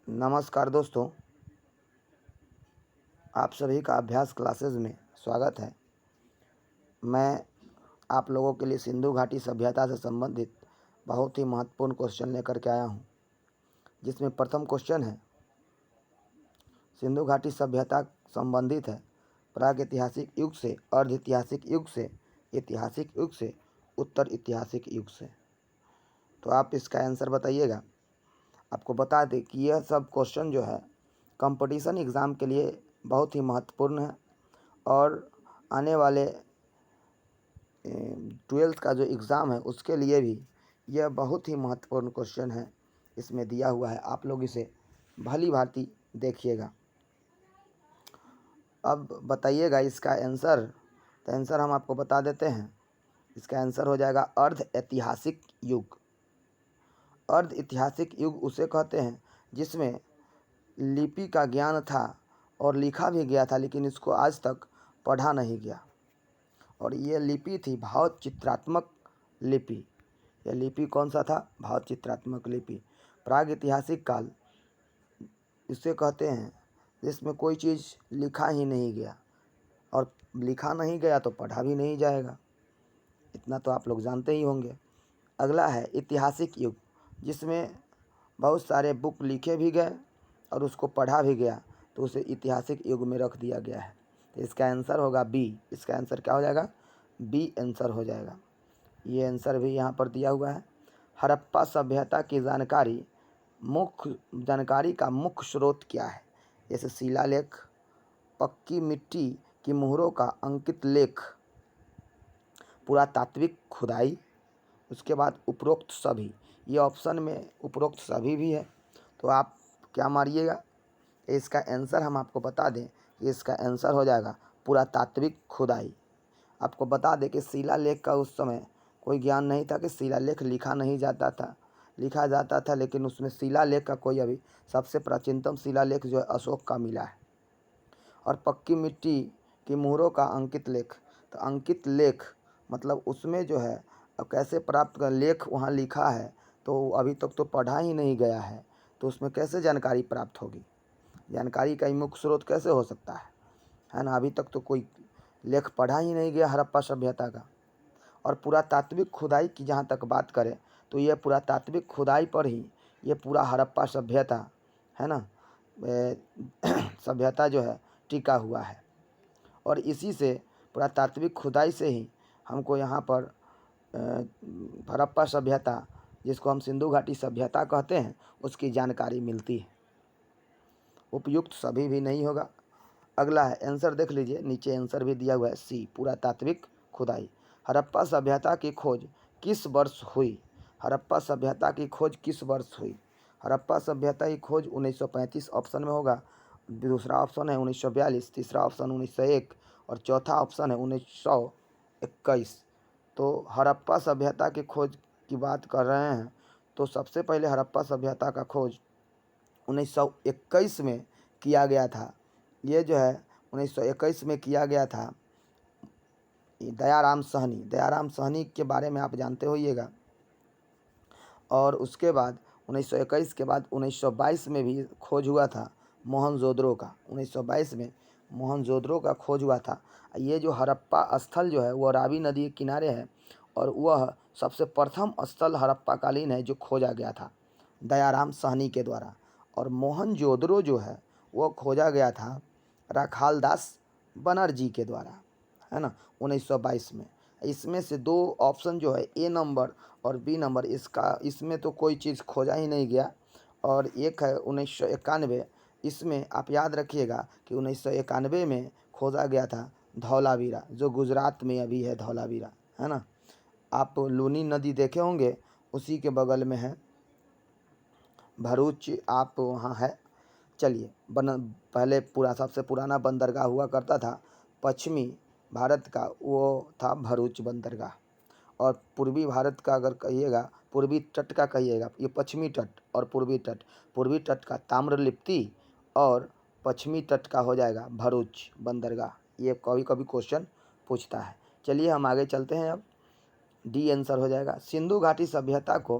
नमस्कार दोस्तों, आप सभी का अभ्यास क्लासेस में स्वागत है। मैं आप लोगों के लिए सिंधु घाटी सभ्यता से संबंधित बहुत ही महत्वपूर्ण क्वेश्चन लेकर के आया हूं, जिसमें प्रथम क्वेश्चन है सिंधु घाटी सभ्यता संबंधित है प्रागैतिहासिक युग से, अर्ध ऐतिहासिक युग से, ऐतिहासिक युग से, उत्तर ऐतिहासिक युग से। तो आप इसका आंसर बताइएगा। आपको बता दें कि यह सब क्वेश्चन जो है कंपटीशन एग्ज़ाम के लिए बहुत ही महत्वपूर्ण है और आने वाले 12th का जो एग्ज़ाम है उसके लिए भी यह बहुत ही महत्वपूर्ण क्वेश्चन है, इसमें दिया हुआ है। आप लोग इसे भली भांति देखिएगा। अब बताइएगा इसका आंसर। तो आंसर हम आपको बता देते हैं। इसका आंसर हो जाएगा अर्ध ऐतिहासिक युग। अर्ध ऐतिहासिक युग उसे कहते हैं जिसमें लिपि का ज्ञान था और लिखा भी गया था, लेकिन इसको आज तक पढ़ा नहीं गया। और ये लिपि थी भाव चित्रात्मक लिपि। यह लिपि कौन सा था? भाव चित्रात्मक लिपि। प्राग ऐतिहासिक काल इसे कहते हैं जिसमें कोई चीज़ लिखा ही नहीं गया, और लिखा नहीं गया तो पढ़ा भी नहीं जाएगा। इतना तो आप लोग जानते ही होंगे। अगला है ऐतिहासिक युग, जिसमें बहुत सारे बुक लिखे भी गए और उसको पढ़ा भी गया, तो उसे ऐतिहासिक युग में रख दिया गया है। तो इसका आंसर होगा बी। इसका आंसर क्या हो जाएगा? बी आंसर हो जाएगा। ये आंसर भी यहाँ पर दिया हुआ है। हड़प्पा सभ्यता की जानकारी का मुख्य स्रोत क्या है? जैसे शिलालेख, पक्की मिट्टी की मुहरों का अंकित लेख, पुरातात्विक खुदाई, उसके बाद उपरोक्त सभी। ये ऑप्शन में उपरोक्त सभी भी है, तो आप क्या मारिएगा? इसका आंसर हम आपको बता दें कि इसका आंसर हो जाएगा पुरातात्विक खुदाई। आपको बता दें कि शिलालेख का उस समय कोई ज्ञान नहीं था कि शिलालेख लिखा नहीं जाता था, लिखा जाता था, लेकिन उसमें शिलालेख का कोई अभी सबसे प्राचीनतम शिलालेख जो है अशोक का मिला है। और पक्की मिट्टी की मुहरों का अंकित लेख, तो अंकित लेख मतलब उसमें जो है अब कैसे प्राप्त कर, लेख वहाँ लिखा है तो अभी तक तो पढ़ा ही नहीं गया है, तो उसमें कैसे जानकारी प्राप्त होगी? जानकारी का ही मुख्य स्रोत कैसे हो सकता है ना? अभी तक तो कोई लेख पढ़ा ही नहीं गया हड़प्पा सभ्यता का। और पुरातात्विक खुदाई की जहाँ तक बात करें तो ये पुरातात्विक खुदाई पर ही ये पूरा हड़प्पा सभ्यता है ना, सभ्यता जो है टिका हुआ है। और इसी से पुरातात्विक खुदाई से ही हमको यहाँ पर हड़प्पा सभ्यता, जिसको हम सिंधु घाटी सभ्यता कहते हैं, उसकी जानकारी मिलती है। उपयुक्त सभी भी नहीं होगा। अगला है आंसर, देख लीजिए नीचे आंसर भी दिया हुआ है सी, पुरातात्विक खुदाई। हड़प्पा सभ्यता की खोज किस वर्ष हुई? हड़प्पा सभ्यता की खोज किस वर्ष हुई? हड़प्पा सभ्यता की खोज 1935 ऑप्शन में होगा, दूसरा ऑप्शन है 1942, तीसरा ऑप्शन 1901 और चौथा ऑप्शन है 1921। तो हड़प्पा सभ्यता की खोज की बात कर रहे हैं तो सबसे पहले हड़प्पा सभ्यता का खोज 1921 में किया गया था। ये जो है 1921 में किया गया था। दयाराम सहनी के बारे में आप जानते होइएगा। और उसके बाद 1921 के बाद 1922 में भी खोज हुआ था मोहनजोदड़ो का। 1922 में मोहनजोदड़ो का खोज हुआ था। ये जो हड़प्पा स्थल जो है वह रावी नदी के किनारे है, और वह सबसे प्रथम स्थल हड़प्पाकालीन है जो खोजा गया था दयाराम सहनी के द्वारा। और मोहनजोदड़ो जो है वो खोजा गया था राखालदास बनर्जी के द्वारा, है ना, 1922 में। इसमें से दो ऑप्शन जो है ए नंबर और बी नंबर, इसमें तो कोई चीज़ खोजा ही नहीं गया। और एक है 1991, इसमें आप याद रखिएगा कि 1991 में खोजा गया था धौलावीरा, जो गुजरात में अभी है धौलावीरा, है ना। आप लूनी नदी देखे होंगे, उसी के बगल में है भरूच, आप वहाँ है। चलिए, पहले सबसे पुराना बंदरगाह हुआ करता था पश्चिमी भारत का, वो था भरूच बंदरगाह। और पूर्वी भारत का अगर कहिएगा, पूर्वी तट का कहिएगा, ये पश्चिमी तट और पूर्वी तट। पूर्वी तट का ताम्रलिप्ति और पश्चिमी तट का हो जाएगा भरूच बंदरगाह। ये कभी कभी क्वेश्चन पूछता है। चलिए हम आगे चलते हैं। अब डी आंसर हो जाएगा। सिंधु घाटी सभ्यता को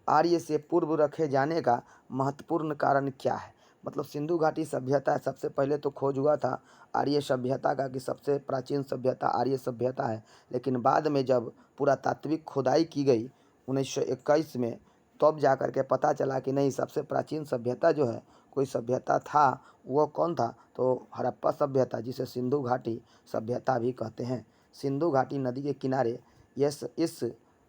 आर्य से पूर्व रखे जाने का महत्वपूर्ण कारण क्या है। मतलब सिंधु घाटी सभ्यता सबसे पहले तो खोज हुआ था आर्य सभ्यता का कि सबसे प्राचीन सभ्यता आर्य सभ्यता है, लेकिन बाद में जब पुरातात्विक खुदाई की गई 1921 में, तब जा कर के पता चला कि नहीं, सबसे प्राचीन सभ्यता जो है, कोई सभ्यता था, वो कौन था, तो हड़प्पा सभ्यता, जिसे सिंधु घाटी सभ्यता भी कहते हैं। सिंधु घाटी नदी के किनारे इस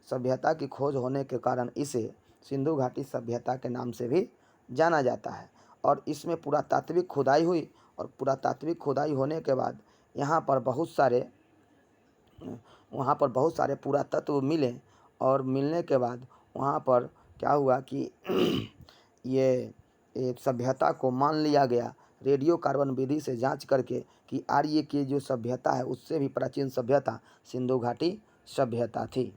सभ्यता की खोज होने के कारण इसे सिंधु घाटी सभ्यता के नाम से भी जाना जाता है। और इसमें पुरातात्विक खुदाई हुई, और पुरातात्विक खुदाई होने के बाद यहाँ पर बहुत सारे पुरातत्व मिले, और मिलने के बाद वहाँ पर क्या हुआ कि ये एक सभ्यता को मान लिया गया रेडियो कार्बन विधि से जांच करके कि आर्य की जो सभ्यता है उससे भी प्राचीन सभ्यता सिंधु घाटी सभ्यता थी।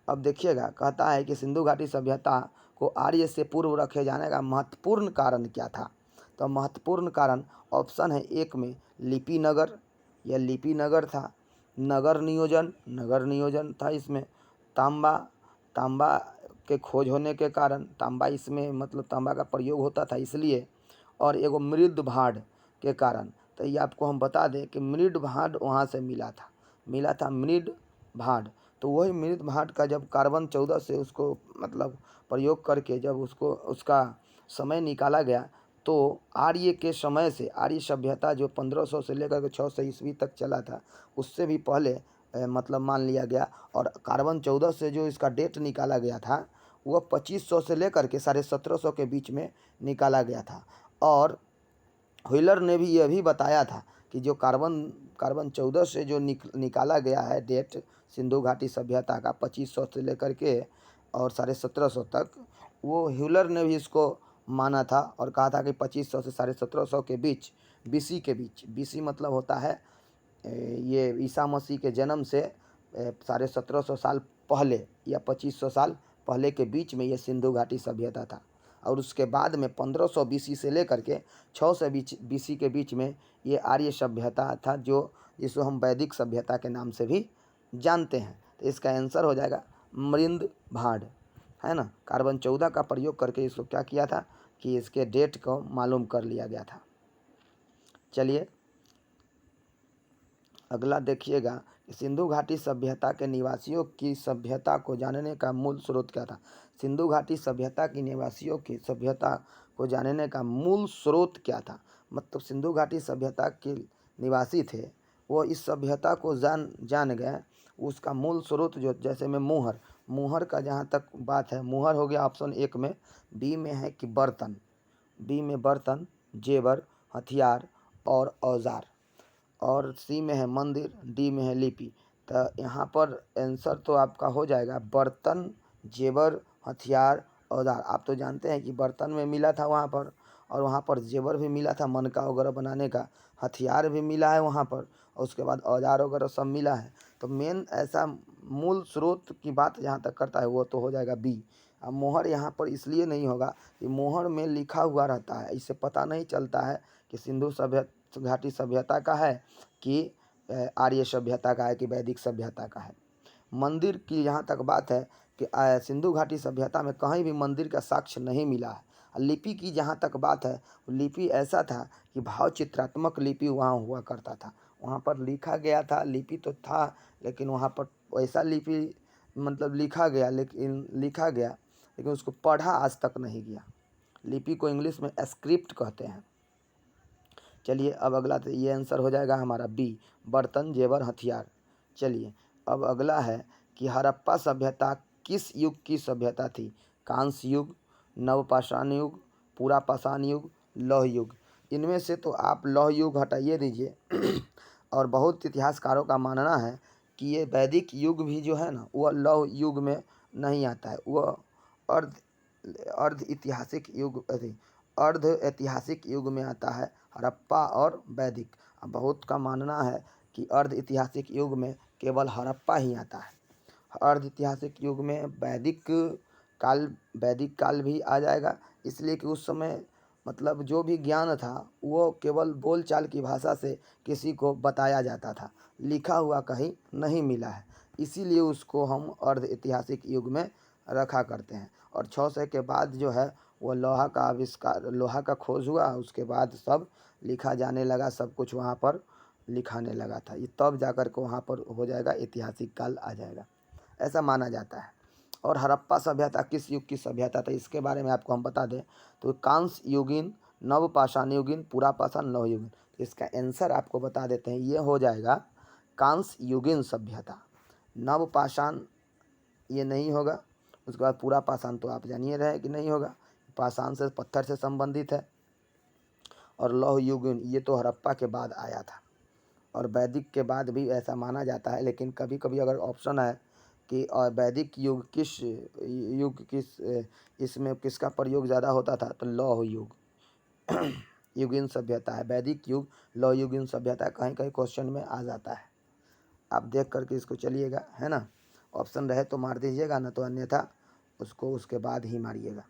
अब देखिएगा, कहता है कि सिंधु घाटी सभ्यता को आर्य से पूर्व रखे जाने का महत्वपूर्ण कारण क्या था। तो महत्वपूर्ण कारण ऑप्शन है एक में लिपि नगर, यह लिपि नगर था। नगर नियोजन था इसमें। तांबा के खोज होने के कारण, तांबा इसमें मतलब तांबा का प्रयोग होता था इसलिए, और एगो मृद भाड़ के कारण। तो ये आपको हम बता दें कि मृद भाड़ वहाँ से मिला था मृद भाड़। तो वही मृद भाड़ का जब कार्बन 14 से उसको मतलब प्रयोग करके जब उसका समय निकाला गया, तो आर्य के समय से, आर्य सभ्यता जो 1500 से लेकर के 600 ईस्वी तक चला था, उससे भी पहले मतलब मान लिया गया। और कार्बन 14 से जो इसका डेट निकाला गया था, वह 2500 से लेकर के 1750 के बीच में निकाला गया था। और व्हीलर ने भी यह भी बताया था कि जो कार्बन 14 से जो निकाला गया है डेट सिंधु घाटी सभ्यता का 2500 से लेकर के और 1750 तक, वो व्हीलर ने भी इसको माना था और कहा था कि 2500 से 1750 के बीच, बीसी मतलब होता है ये ईसा मसीह के जन्म से 1750 साल पहले या 2500 साल पहले के बीच में ये सिंधु घाटी सभ्यता था। और उसके बाद में 1500 बीसी से लेकर के 600 बीसी के बीच में ये आर्य सभ्यता था, जिसको हम वैदिक सभ्यता के नाम से भी जानते हैं। तो इसका आंसर हो जाएगा मृद भाड़, है ना। कार्बन 14 का प्रयोग करके इसको क्या किया था कि इसके डेट को मालूम कर लिया गया था। चलिए अगला देखिएगा, सिंधु घाटी सभ्यता के निवासियों की सभ्यता को जानने का मूल स्रोत क्या था। सिंधु घाटी सभ्यता की निवासियों की सभ्यता को जानने का मूल स्रोत क्या था। मतलब सिंधु घाटी सभ्यता के निवासी थे, वो इस सभ्यता को जान गए। उसका मूल स्रोत जो, जैसे में मुहर का जहाँ तक बात है, मुहर हो गया ऑप्शन एक में। बी में है कि बर्तन, जेवर, हथियार और औजार। और सी में है मंदिर, डी में है लिपि। तो यहाँ पर आंसर तो आपका हो जाएगा बर्तन, जेवर, हथियार, औजार। आप तो जानते हैं कि बर्तन में मिला था वहाँ पर, और वहाँ पर जेवर भी मिला था मनका वगैरह बनाने का, हथियार भी मिला है वहाँ पर, और उसके बाद औजार वगैरह सब मिला है। तो मेन ऐसा मूल स्रोत की बात जहाँ तक करता है वो तो हो जाएगा बी। अब मोहर यहाँ पर इसलिए नहीं होगा कि मोहर में लिखा हुआ रहता है, इससे पता नहीं चलता है कि सिंधु घाटी सभ्यता का है कि आर्य सभ्यता का है कि वैदिक सभ्यता का है। मंदिर की जहाँ तक बात है कि सिंधु घाटी सभ्यता में कहीं भी मंदिर का साक्ष्य नहीं मिला है। लिपि की जहाँ तक बात है, लिपि ऐसा था कि भाव चित्रात्मक लिपि वहाँ हुआ करता था, वहाँ पर लिखा गया था। लिपि तो था, लेकिन वहाँ पर वैसा लिपि मतलब लिखा गया लेकिन उसको पढ़ा आज तक नहीं गया। लिपि को इंग्लिश में स्क्रिप्ट कहते हैं। चलिए अब अगला, तो ये आंसर हो जाएगा हमारा बी, बर्तन, जेवर, हथियार। चलिए अब अगला है कि हड़प्पा सभ्यता किस युग की सभ्यता थी। कांस्य युग, नवपाषाण युग, पूरा पाषाण युग, लौह युग। इनमें से तो आप लौह युग हटाइए दीजिए और बहुत इतिहासकारों का मानना है कि ये वैदिक युग भी जो है ना, वह लौह युग में नहीं आता है, वह अर्ध अर्ध ऐतिहासिक युग में आता है, हड़प्पा और वैदिक। अब बहुत का मानना है कि अर्ध ऐतिहासिक युग में केवल हड़प्पा ही आता है। अर्ध ऐतिहासिक युग में वैदिक काल भी आ जाएगा, इसलिए कि उस समय मतलब जो भी ज्ञान था वो केवल बोलचाल की भाषा से किसी को बताया जाता था, लिखा हुआ कहीं नहीं मिला है, इसीलिए उसको हम अर्ध ऐतिहासिक युग में रखा करते हैं। और 600 के बाद जो है वो लोहा का आविष्कार, लोहा का खोज हुआ। उसके बाद सब लिखा जाने लगा, सब कुछ वहाँ पर लिखाने लगा था। ये तब जाकर के वहाँ पर हो जाएगा, ऐतिहासिक काल आ जाएगा, ऐसा माना जाता है। और हड़प्पा सभ्यता किस युग की सभ्यता था, इसके बारे में आपको हम बता दें तो कांस्य युगीन, नवपाषाण युगीन, पुरापाषाण, नवयुगीन। इसका आंसर आपको बता देते हैं, ये हो जाएगा कांस्य युगीन सभ्यता। नवपाषाण ये नहीं होगा। उसके बाद पुरापाषाण तो आप जानिए रहे कि नहीं होगा, पाषाण से, पत्थर से संबंधित है। और लौह युगीन ये तो हड़प्पा के बाद आया था। और वैदिक के बाद भी ऐसा माना जाता है, लेकिन कभी कभी अगर ऑप्शन है कि वैदिक युग किस युग, किस इसमें किसका प्रयोग ज़्यादा होता था, तो लौह युग युगीन सभ्यता है। वैदिक युग, लौह युगीन सभ्यता कहीं कहीं क्वेश्चन में आ जाता है। आप देख करके इसको चलिएगा, है ना। ऑप्शन रहे तो मार दीजिएगा, ना तो अन्यथा उसको उसके बाद ही मारिएगा।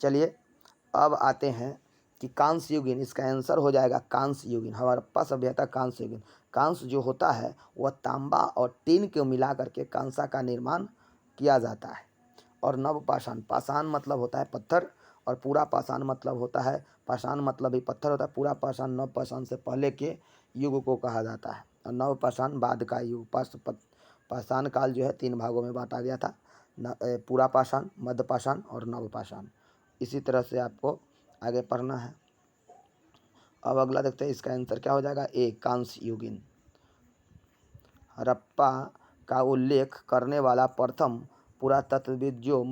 चलिए अब आते हैं कि कांस्य युगीन, इसका आंसर हो जाएगा कांस्य युगीन। हड़प्पा सभ्यता कांस्य युगीन। कांस्य जो होता है वह तांबा और टीन को मिला करके कांसा का निर्माण किया जाता है। और नवपाषाण, पाषाण मतलब होता है पत्थर, और पूरा पाषाण मतलब होता है, पाषाण मतलब ही पत्थर होता है, पूरा पाषाण नवपाषाण से पहले के युग को कहा जाता है, और नवपाषाण बाद का युग। पाषाण काल जो है 3 भागों में बांटा गया था, पूरा पाषाण, मध्य पाषाण और नवपाषाण। इसी तरह से आपको आगे पढ़ना है। अब अगला देखते हैं, इसका आंसर क्या हो जाएगा, ए कांस्य युगीन। हड़प्पा का उल्लेख करने वाला प्रथम पुरातत्वविद जो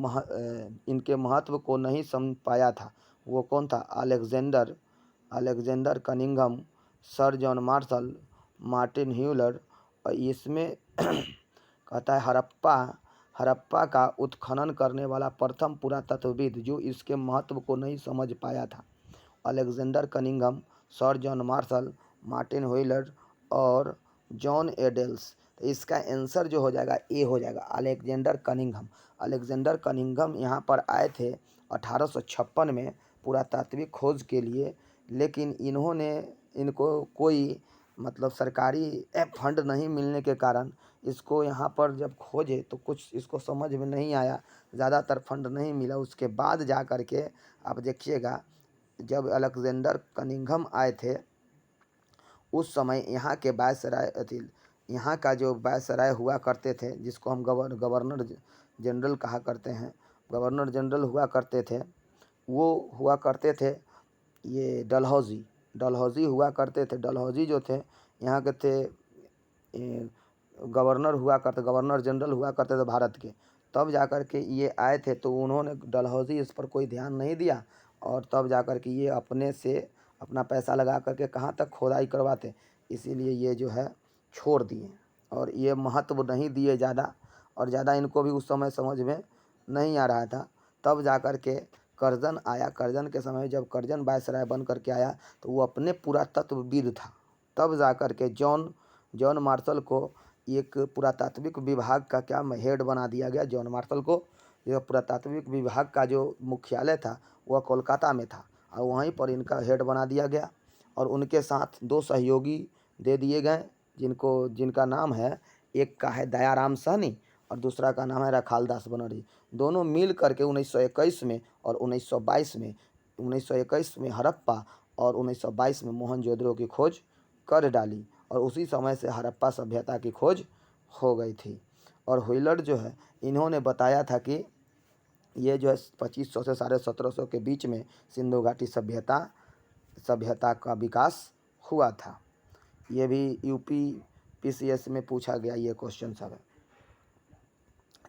इनके महत्व को नहीं समझ पाया था वो कौन था, Alexander Cunningham, sir John Marshall, Martin Wheeler. और इसमें कहता है हड़प्पा का उत्खनन करने वाला प्रथम पुरातत्वविद जो इसके महत्व को नहीं समझ पाया था, Alexander Cunningham, sir John Marshall, Martin wheeler और जॉन एडेल्स। तो इसका आंसर जो हो जाएगा ए हो जाएगा, अलेक्जेंडर कनिंघम। अलेक्जेंडर कनिंघम यहाँ पर आए थे 1856 में पुरातात्विक खोज के लिए, लेकिन इनको कोई मतलब सरकारी फंड नहीं मिलने के कारण इसको यहाँ पर जब खोजे तो कुछ इसको समझ में नहीं आया, ज़्यादातर फंड नहीं मिला। उसके बाद जा कर के आप देखिएगा, जब अलेक्जेंडर कनिंघम आए थे उस समय यहाँ के वायसराय यहाँ का जो वायसराय हुआ करते थे, जिसको हम गवर्नर जनरल कहा करते हैं, गवर्नर जनरल हुआ करते थे, वो हुआ करते थे ये डलहौजी हुआ करते थे। डलहौजी जो थे यहाँ के थे गवर्नर जनरल हुआ करते थे भारत के। तब जाकर के ये आए थे तो उन्होंने डलहौजी इस पर कोई ध्यान नहीं दिया, और तब जाकर के ये अपने से अपना पैसा लगा करके कहाँ तक खोदाई करवाते, इसीलिए ये जो है छोड़ दिए, और ये महत्व नहीं दिए ज़्यादा, और ज़्यादा इनको भी उस समय समझ में नहीं आ रहा था। तब जाकर के कर्जन आया। कर्जन के समय जब कर्जन वायसराय बन करके आया तो वो अपने पुरातत्वविद था। तब जाकर के जॉन मार्शल को एक पुरातात्विक विभाग का क्या हेड बना दिया गया। जॉन मार्शल को यह पुरातात्विक विभाग का जो मुख्यालय था वह कोलकाता में था, और वहीं पर इनका हेड बना दिया गया। और उनके साथ 2 सहयोगी दे दिए गए, जिनका नाम है, एक का है दयाराम सहनी और दूसरा का नाम है रखालदास बनर्जी। दोनों मिल करके 1921 में और 1921 में हड़प्पा और 1922 में मोहनजोदड़ो की खोज कर डाली, और उसी समय से हड़प्पा सभ्यता की खोज हो गई थी। और व्हीलर जो है, इन्होंने बताया था कि ये जो है 2500 से 1750 के बीच में सिंधु घाटी सभ्यता का विकास हुआ था। ये भी यूपी पीसीएस में पूछा गया ये क्वेश्चन सब है।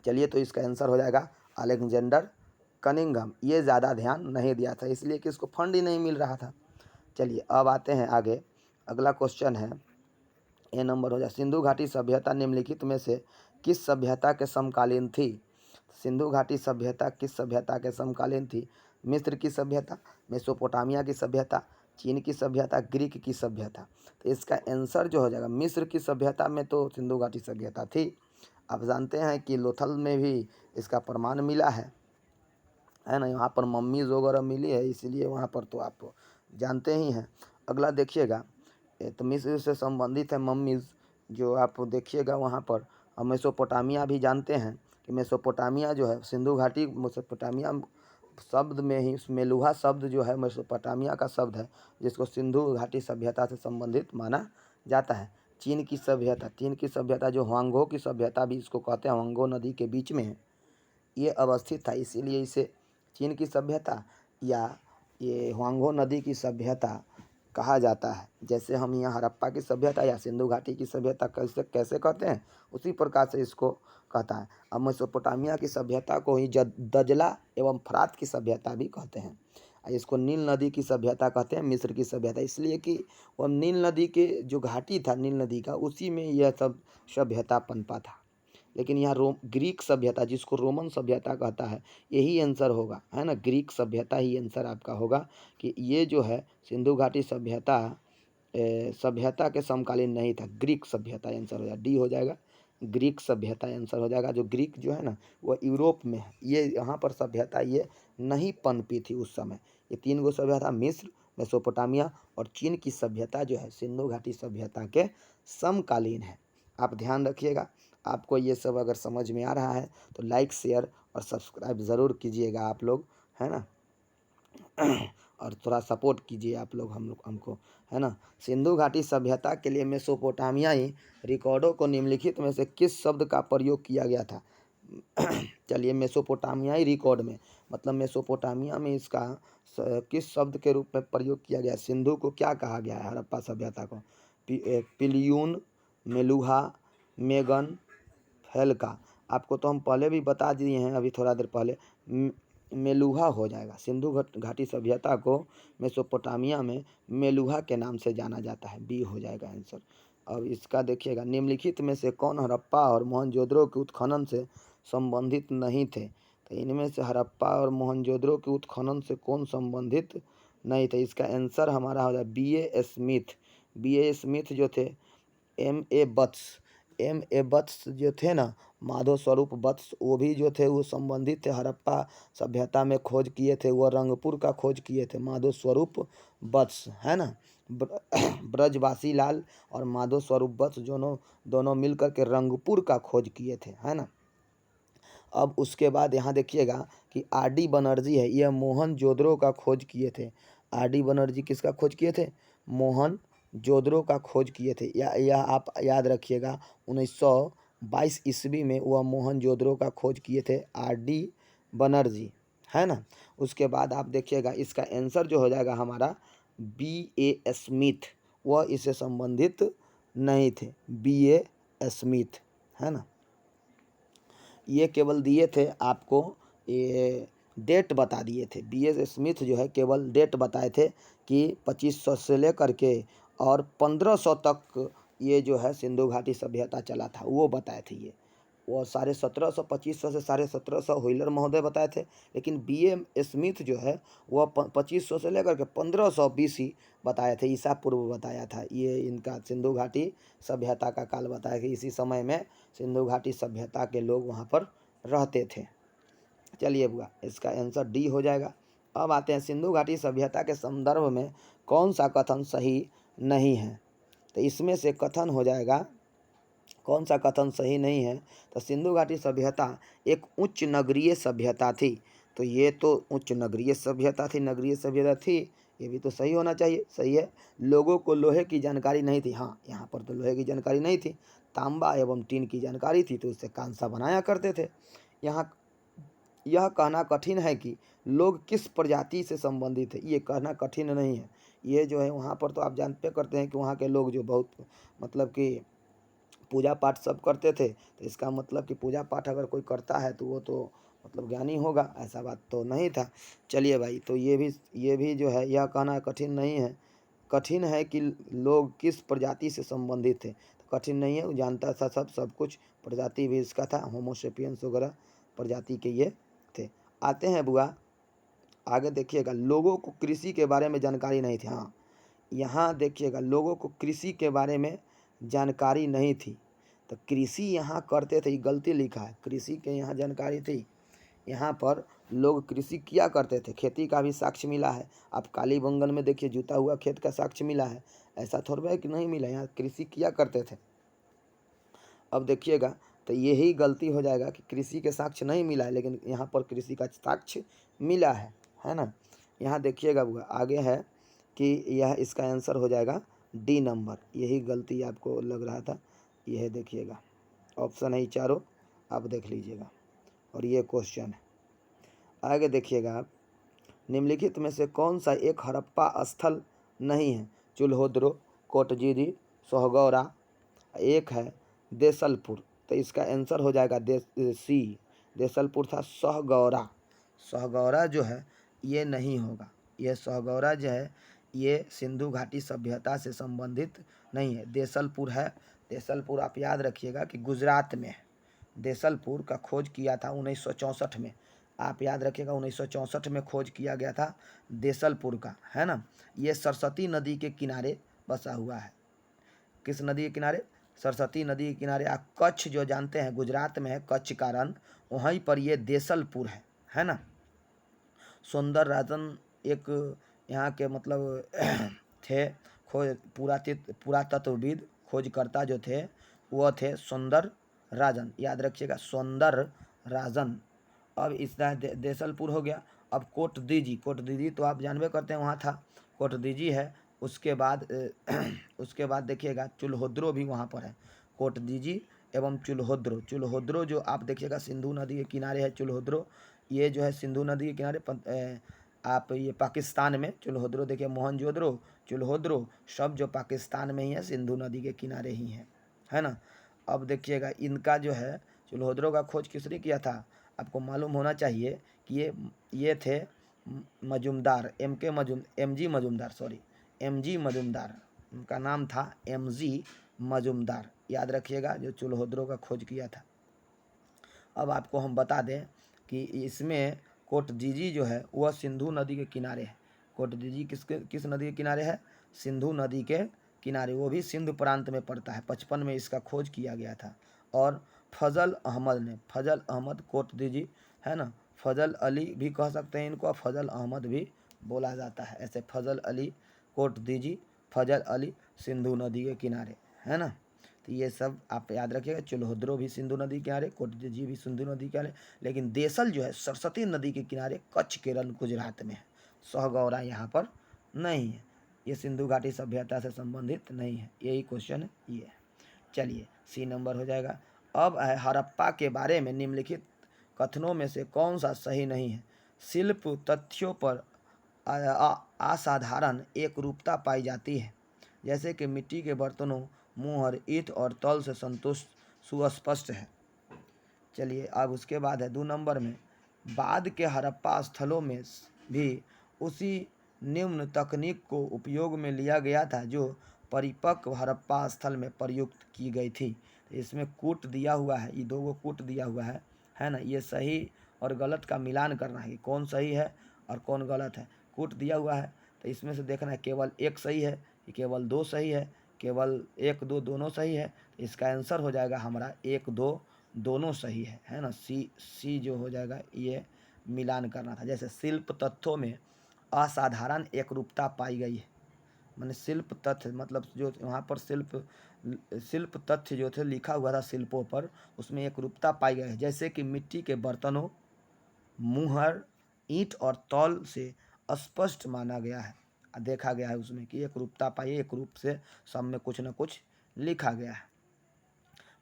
चलिए, तो इसका आंसर हो जाएगा अलेक्जेंडर कनिंघम। ये ज़्यादा ध्यान नहीं दिया था, इसलिए कि इसको फंड ही नहीं मिल रहा था। चलिए अब आते हैं आगे। अगला क्वेश्चन है, ए नंबर हो जाए, सिंधु घाटी सभ्यता निम्नलिखित में से किस सभ्यता के समकालीन थी। सिंधु घाटी सभ्यता किस सभ्यता के समकालीन थी। मिस्र की सभ्यता, मेसोपोटामिया की सभ्यता, चीन की सभ्यता, ग्रीक की सभ्यता। तो इसका आंसर जो हो जाएगा, मिस्र की सभ्यता में तो सिंधु घाटी सभ्यता थी। आप जानते हैं कि लोथल में भी इसका प्रमाण मिला है ना, यहाँ पर मम्मीज़ वगैरह मिली है, इसीलिए वहाँ पर तो आप जानते ही हैं। अगला देखिएगा, तो मिस्र से संबंधित है मम्मीज़, जो आप देखिएगा वहाँ पर। और मेसोपोटामिया भी जानते हैं कि मेसोपोटामिया जो है, सिंधु घाटी मेसोपोटामिया शब्द में ही मेलुहा शब्द जो है मेसोपोटामिया का शब्द है, जिसको सिंधु घाटी सभ्यता से संबंधित माना जाता है। चीन की सभ्यता जो हुआंगो की सभ्यता भी इसको कहते हैं, हुआंगो नदी के बीच में ये अवस्थित था, इसीलिए इसे चीन की सभ्यता या ये हुआंगो नदी की सभ्यता कहा जाता है। जैसे हम यहाँ हड़प्पा की सभ्यता या सिंधु घाटी की सभ्यता कैसे कैसे कहते हैं, उसी प्रकार से इसको कहता है। अब मेसोपोटामिया की सभ्यता को ही दजला एवं फरात की सभ्यता भी कहते हैं। इसको नील नदी की सभ्यता कहते हैं, मिस्र की सभ्यता, इसलिए कि वह नील नदी के जो घाटी था नील नदी का, उसी में यह सब सभ्यता पनपा था। लेकिन यहाँ ग्रीक सभ्यता, जिसको रोमन सभ्यता कहता है, यही आंसर होगा, है ना। ग्रीक सभ्यता ही आंसर आपका होगा कि ये जो है सिंधु घाटी सभ्यता सभ्यता के समकालीन नहीं था। ग्रीक सभ्यता आंसर हो जाएगा, डी हो जाएगा, ग्रीक सभ्यता आंसर हो जाएगा। जो ग्रीक जो है ना वह यूरोप में है, ये यहाँ पर सभ्यता ये नहीं पनपी थी उस समय। ये तीन गो सभ्यता, मिस्र, मेसोपोटामिया और चीन की सभ्यता जो है सिंधु घाटी सभ्यता के समकालीन है। आप ध्यान रखिएगा। आपको ये सब अगर समझ में आ रहा है तो लाइक शेयर और सब्सक्राइब ज़रूर कीजिएगा आप लोग, है ना। और थोड़ा सपोर्ट कीजिए आप लोग हमको, है ना। सिंधु घाटी सभ्यता के लिए मेसोपोटामियाई रिकॉर्डों को निम्नलिखित में से किस शब्द का प्रयोग किया गया था। चलिए, मेसोपोटामियाई रिकॉर्ड में मतलब मेसोपोटामिया में इसका किस शब्द के रूप में प्रयोग किया गया। सिंधु को क्या कहा गया है, हड़प्पा सभ्यता को? पिलियून, मेलुहा, मेगन, हेल्का। आपको तो हम पहले भी बता दिए हैं, अभी थोड़ा देर पहले। मेलुहा हो जाएगा। सिंधु घाटी सभ्यता को मेसोपोटामिया में मेलुहा के नाम से जाना जाता है, बी हो जाएगा आंसर। अब इसका देखिएगा, निम्नलिखित में से कौन हड़प्पा और मोहनजोदड़ो के उत्खनन से संबंधित नहीं थे। तो इनमें से हड़प्पा और मोहनजोदड़ो के उत्खनन से कौन संबंधित नहीं थे? इसका आंसर हमारा हो जाए B.A. स्मिथ। B.A. स्मिथ जो थे, M.A. बत्स जो थे ना, माधव स्वरूप बत्स, वो भी जो थे वो संबंधित थे, हड़प्पा सभ्यता में खोज किए थे। वो रंगपुर का खोज किए थे, माधव स्वरूप बत्स, है ना। ब्रजवासी लाल और माधव स्वरूप बत्स दोनों मिलकर के रंगपुर का खोज किए थे, है ना। अब उसके बाद यहाँ देखिएगा कि R.D. बनर्जी है, यह मोहनजोदड़ो का खोज किए थे। R.D. बनर्जी किसका खोज किए थे? मोहनजोदड़ो का खोज किए थे। यह आप याद रखिएगा, 1922 ईस्वी में वह मोहनजोदड़ो का खोज किए थे R.D. बनर्जी, है ना। उसके बाद आप देखिएगा इसका आंसर जो हो जाएगा हमारा B.A. स्मिथ, वह इससे संबंधित नहीं थे, B.A. स्मिथ, है ना। ये केवल दिए थे आपको, ये डेट बता दिए थे। B.A. स्मिथ जो है केवल डेट बताए थे कि 2500 से लेकर के और 1500 तक ये जो है सिंधु घाटी सभ्यता चला था, वो बताए थे। ये वो 1750 2500 से 1750 व्हीलर महोदय बताए थे। लेकिन B.A. स्मिथ जो है वह 2500 से लेकर के 1500 BC बताए थे, ईसा पूर्व बताया था। ये इनका सिंधु घाटी सभ्यता का काल बताया कि इसी समय में सिंधु घाटी सभ्यता के लोग वहाँ पर रहते थे। चलिए बुआ, इसका आंसर डी हो जाएगा। अब आते हैं, सिंधु घाटी सभ्यता के संदर्भ में कौन सा कथन सही नहीं है। तो इसमें से कथन हो जाएगा, कौन सा कथन सही नहीं है? तो सिंधु घाटी सभ्यता एक उच्च नगरीय सभ्यता थी। तो ये तो उच्च नगरीय सभ्यता थी, नगरीय सभ्यता थी, ये भी तो सही होना चाहिए, सही है। लोगों को लोहे की जानकारी नहीं थी, हाँ, यहाँ पर तो लोहे की जानकारी नहीं थी, तांबा एवं टीन की जानकारी थी, तो उससे कांसा बनाया करते थे। यहाँ यह कहना कठिन है कि लोग किस प्रजाति से संबंधित है, ये कहना कठिन नहीं है। ये जो है वहाँ पर तो आप जानते करते हैं कि वहाँ के लोग जो बहुत मतलब कि पूजा पाठ सब करते थे। तो इसका मतलब कि पूजा पाठ अगर कोई करता है तो वो तो मतलब ज्ञानी होगा, ऐसा बात तो नहीं था। चलिए भाई, तो ये भी जो है यह कहना कठिन नहीं है। कठिन है कि लोग किस प्रजाति से संबंधित थे, तो कठिन नहीं है, वो जानता था सब कुछ। प्रजाति भी इसका था, होमोसेपियंस वगैरह प्रजाति के ये थे। आते हैं बुआ आगे, देखिएगा, लोगों को कृषि के बारे में जानकारी नहीं थी। हाँ, यहाँ देखिएगा, लोगों को कृषि के बारे में जानकारी नहीं थी। तो कृषि यहाँ करते थे, गलती लिखा है, कृषि के यहाँ जानकारी थी। यहाँ पर लोग कृषि किया करते थे, खेती का भी साक्ष्य मिला है। आप कालीबंगन में देखिए, जुता हुआ खेत का साक्ष्य मिला है, ऐसा थोड़ा है कि नहीं मिला, यहाँ कृषि किया करते थे। अब देखिएगा, तो यही गलती हो जाएगा कि कृषि के साक्ष्य नहीं मिला है, लेकिन यहाँ पर कृषि का साक्ष्य मिला है ना। यहाँ देखिएगा बुआ आगे है कि यह इसका आंसर हो जाएगा डी नंबर। यही गलती आपको लग रहा था, यह देखिएगा ऑप्शन है चारों, आप देख लीजिएगा और ये क्वेश्चन है। आगे देखिएगा आप, निम्नलिखित में से कौन सा एक हड़प्पा स्थल नहीं है? चूल्होद्रो, कोटजीरी, सोहगौरा, एक है देसलपुर। तो इसका आंसर हो जाएगा सी, देसलपुर था सोहगौरा। सोहगौरा जो है ये नहीं होगा, ये सोहगौरा जो है ये सिंधु घाटी सभ्यता से संबंधित नहीं है, देसलपुर है। देसलपुर आप याद रखिएगा कि गुजरात में है। देसलपुर का खोज किया था 1964 में, आप याद रखिएगा 1964 में खोज किया गया था देसलपुर का, है ना। ये सरस्वती नदी के किनारे बसा हुआ है। किस नदी के किनारे? सरस्वती नदी के किनारे। आप कच्छ जो जानते हैं गुजरात में है, कच्छ का रण, वहीं पर ये देसलपुर है ना। सुंदर राजन एक यहाँ के मतलब थे खोज पुरातत्वविद, खोजकर्ता जो थे वो थे सुंदर राजन, याद रखिएगा सुंदर राजन। अब इस देसलपुर हो गया। अब कोटदीजी तो आप जानबे करते हैं वहाँ था, कोटदीजी है। उसके बाद उसके बाद देखिएगा चूल्होद्रो भी वहाँ पर है। कोटदीजी एवं चूल्होद्रो जो आप देखिएगा सिंधु नदी के किनारे है चूल्होद्रो। ये जो है सिंधु नदी के किनारे आप ये पाकिस्तान में चूल्होद्रो देखिए, मोहनजोदड़ो, चूल्होद्रो सब जो पाकिस्तान में ही है, सिंधु नदी के किनारे ही है ना। अब देखिएगा इनका जो है चूल्होद्रो का खोज किसने किया था? आपको मालूम होना चाहिए कि ये थे मजुमदार, एम जी मजुमदार, उनका नाम था एम जी मजुमदार, याद रखिएगा, जो चूल्होद्रो का खोज किया था। अब आपको हम बता दें कि इसमें कोटदीजी जो है वह सिंधु नदी के किनारे है। कोटदीजी किस नदी के किनारे है? सिंधु नदी के किनारे, वो भी सिंध प्रांत में पड़ता है। 55 में इसका खोज किया गया था। और फजल अहमद कोटदीजी, है ना, फजल अली भी कह सकते हैं इनको, फजल अहमद भी बोला जाता है ऐसे, फजल अली कोटदीजी, फजल अली, सिंधु नदी के किनारे, है ना। तो ये सब आप याद रखिएगा। चूल्होद्रो भी सिंधु नदी के किनारे, कोटदीजी भी सिंधु नदी के किनारे, लेकिन देसल जो है सरस्वती नदी के किनारे कच्छ के रण गुजरात में है। सोहगौरा यहाँ पर नहीं है, ये सिंधु घाटी सभ्यता से संबंधित नहीं है। यही क्वेश्चन है ये। चलिए सी नंबर हो जाएगा। अब है हड़प्पा के बारे में निम्नलिखित कथनों में से कौन सा सही नहीं है? शिल्प तथ्यों पर असाधारण एकरूपता पाई जाती है, जैसे कि मिट्टी के बर्तनों, मुहर, ईंट और तौल से संतुष्ट सुस्पष्ट है। चलिए अब उसके बाद है 2 नंबर में, बाद के हड़प्पा स्थलों में भी उसी निम्न तकनीक को उपयोग में लिया गया था जो परिपक्व हड़प्पा स्थल में प्रयुक्त की गई थी। इसमें कूट दिया हुआ है, ये 2 कूट दिया हुआ है ना। ये सही और गलत का मिलान करना है कि कौन सही है और कौन गलत है। कूट दिया हुआ है तो इसमें से देखना है केवल एक सही है कि केवल 2 सही है, केवल 1 2 दोनों सही है। इसका आंसर हो जाएगा हमारा 1 2 दोनों सही है ना। सी जो हो जाएगा ये मिलान करना था। जैसे शिल्प तथ्यों में असाधारण एकरूपता पाई गई है, मैंने शिल्प तथ्य मतलब जो वहाँ पर शिल्प तथ्य जो थे लिखा हुआ था शिल्पों पर, उसमें एकरूपता पाई गई है। जैसे कि मिट्टी के बर्तनों, मुहर, ईंट और तौल से स्पष्ट माना गया है, देखा गया है उसमें कि एकरूपता पाई, एक रूप से सब में कुछ न कुछ लिखा गया है।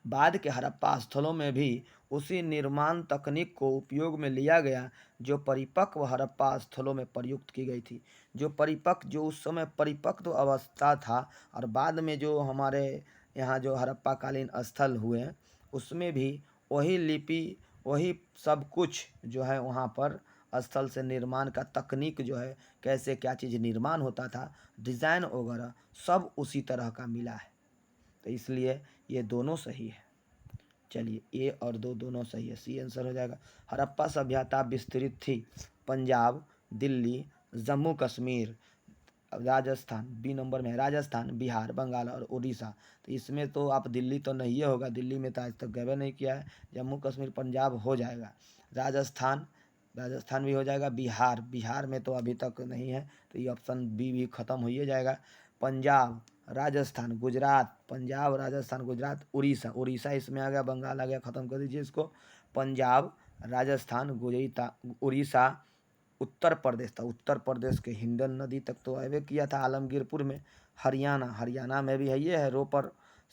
बाद के हड़प्पा स्थलों में भी उसी निर्माण तकनीक को उपयोग में लिया गया जो परिपक्व हड़प्पा स्थलों में प्रयुक्त की गई थी। जो उस समय परिपक्व अवस्था था और बाद में जो हमारे यहाँ जो हड़प्पा कालीन स्थल हुए उसमें भी वही लिपि, वही सब कुछ जो है वहाँ पर स्थल से निर्माण का तकनीक जो है, कैसे क्या चीज़ निर्माण होता था, डिज़ाइन वगैरह सब उसी तरह का मिला है। तो इसलिए ये दोनों सही है। चलिए ए और 2 दोनों सही है, सी आंसर हो जाएगा। हड़प्पा सभ्यता विस्तृत थी पंजाब, दिल्ली, जम्मू कश्मीर, राजस्थान, बी नंबर में है राजस्थान, बिहार, बंगाल और उड़ीसा। तो इसमें तो आप दिल्ली तो नहीं होगा, दिल्ली में तो आज तक गए नहीं किया है। जम्मू कश्मीर पंजाब हो जाएगा, राजस्थान भी हो जाएगा, बिहार में तो अभी तक नहीं है, तो ये ऑप्शन बी भी ख़त्म हो ही जाएगा। पंजाब, राजस्थान, गुजरात, पंजाब, राजस्थान, गुजरात, उड़ीसा, उड़ीसा इसमें आ गया, बंगाल आ गया, ख़त्म कर दीजिए इसको। पंजाब, राजस्थान, उड़ीसा, उत्तर प्रदेश था, उत्तर प्रदेश के हिंडन नदी तक तो अवे किया था आलमगीरपुर में। हरियाणा, हरियाणा में भी है, ये है रोपर,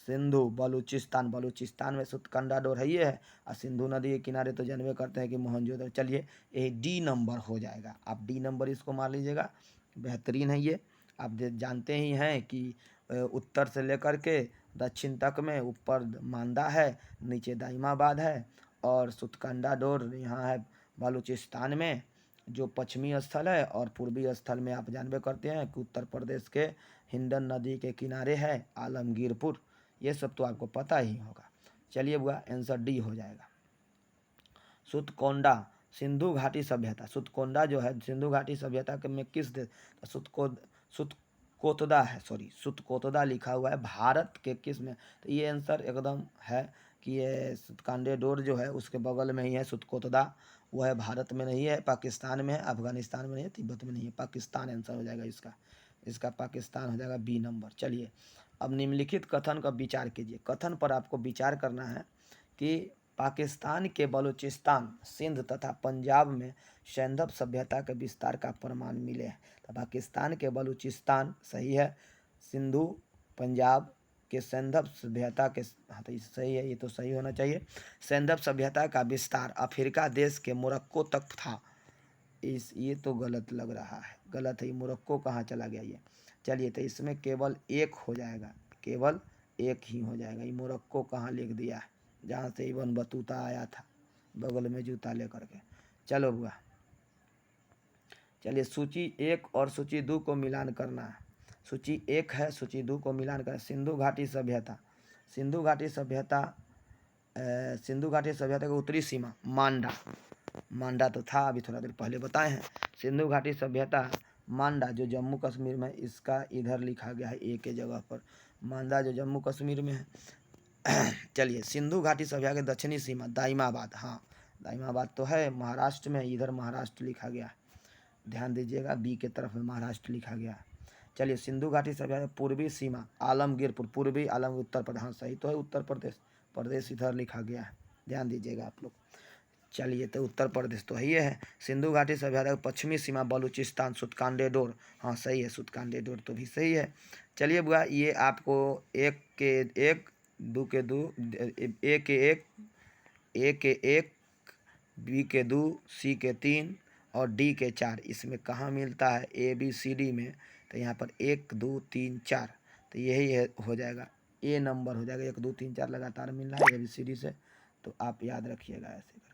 सिंधु, बलूचिस्तान, बलूचिस्तान में सुतकंडा डोर है, ये है। और सिंधु नदी के किनारे तो जानबे करते हैं कि मोहनजोदड़ो। चलिए ये डी नंबर हो जाएगा, आप डी नंबर इसको मार लीजिएगा, बेहतरीन है ये। आप जानते ही हैं कि उत्तर से लेकर के दक्षिण तक में ऊपर मांदा है, नीचे दाइमाबाद है, और सुतकंडा डोर यहाँ है बलूचिस्तान में, जो पश्चिमी स्थल है। और पूर्वी स्थल में आप जानबे करते हैं कि उत्तर प्रदेश के हिंडन नदी के किनारे है आलमगीरपुर। ये सब तो आपको पता ही होगा। चलिए बुआ, आंसर डी हो जाएगा। सुतकोंडा, सिंधु घाटी सभ्यता, सुतकोंडा जो है सिंधु घाटी सभ्यता के में किस देश, सुतकोतदा है, सॉरी सुतकोतदा लिखा हुआ है भारत के किस में, तो ये आंसर एकदम है कि ये सुतकांडे डोर जो है उसके बगल में ही है सुतकोतदा। वो है भारत में नहीं है, पाकिस्तान में है, अफगानिस्तान में नहीं है, तिब्बत में नहीं है, पाकिस्तान आंसर हो जाएगा इसका। इसका पाकिस्तान हो जाएगा बी नंबर। चलिए अब निम्नलिखित कथन का विचार कीजिए। कथन पर आपको विचार करना है कि पाकिस्तान के बलूचिस्तान, सिंध तथा पंजाब में सैंधव सभ्यता के विस्तार का प्रमाण मिले हैं। तो पाकिस्तान के बलूचिस्तान सही है, सिंधु पंजाब के सैंधव सभ्यता के, हाँ तो सही है, ये तो सही होना चाहिए। सैंधव सभ्यता का विस्तार अफ्रीका देश के मोरक्को तक था। ये तो गलत लग रहा है, गलत है, ये मोरक्को कहाँ चला गया ये। चलिए तो इसमें केवल एक हो जाएगा, केवल एक ही हो जाएगा। ये मोरक्को कहाँ लिख दिया है, जहाँ से इबन बतूता आया था बगल में जूता लेकर के। चलो बुआ, चलिए सूची 1 और सूची 2 को मिलान करना है। सूची 1 है, सूची 2 को मिलान करना। सिंधु घाटी सभ्यता, सिंधु घाटी सभ्यता, सिंधु घाटी सभ्यता की उत्तरी सीमा मांडा, मांडा तो था अभी थोड़ा देर पहले बताए हैं। सिंधु घाटी सभ्यता मांडा जो जम्मू कश्मीर में, इसका इधर लिखा गया है ए के जगह पर, मांडा जो जम्मू कश्मीर में है। चलिए सिंधु घाटी सभ्यता की दक्षिणी सीमा दाइमाबाद, हाँ दाइमाबाद तो है महाराष्ट्र में, इधर महाराष्ट्र लिखा गया है, ध्यान दीजिएगा बी के तरफ में महाराष्ट्र लिखा गया है। चलिए सिंधु घाटी सभ्यता पूर्वी सीमा आलमगीरपुर, पूर्वी आलम उत्तर प्रदेश, हाँ सही तो है उत्तर प्रदेश, प्रदेश इधर लिखा गया है, ध्यान दीजिएगा आप लोग। चलिए तो उत्तर प्रदेश तो ये है। सिंधु घाटी सभ्यता पश्चिमी सीमा बलूचिस्तान, सुतकांडे डोर, हाँ सही है, सुतकांडे डोर तो भी सही है। चलिए बुआ, ये आपको 1 के 1, 2 के 2, ए के 1, ए के 1, बी के 2, सी के 3 और डी के 4, इसमें कहाँ मिलता है ए बी सी डी में, तो यहाँ पर 1 2 3 4, तो यही है हो जाएगा, ए नंबर हो जाएगा। 1 2 3 4 लगातार मिल रहा है ए बी सी डी से, तो आप याद रखिएगा ऐसे करके।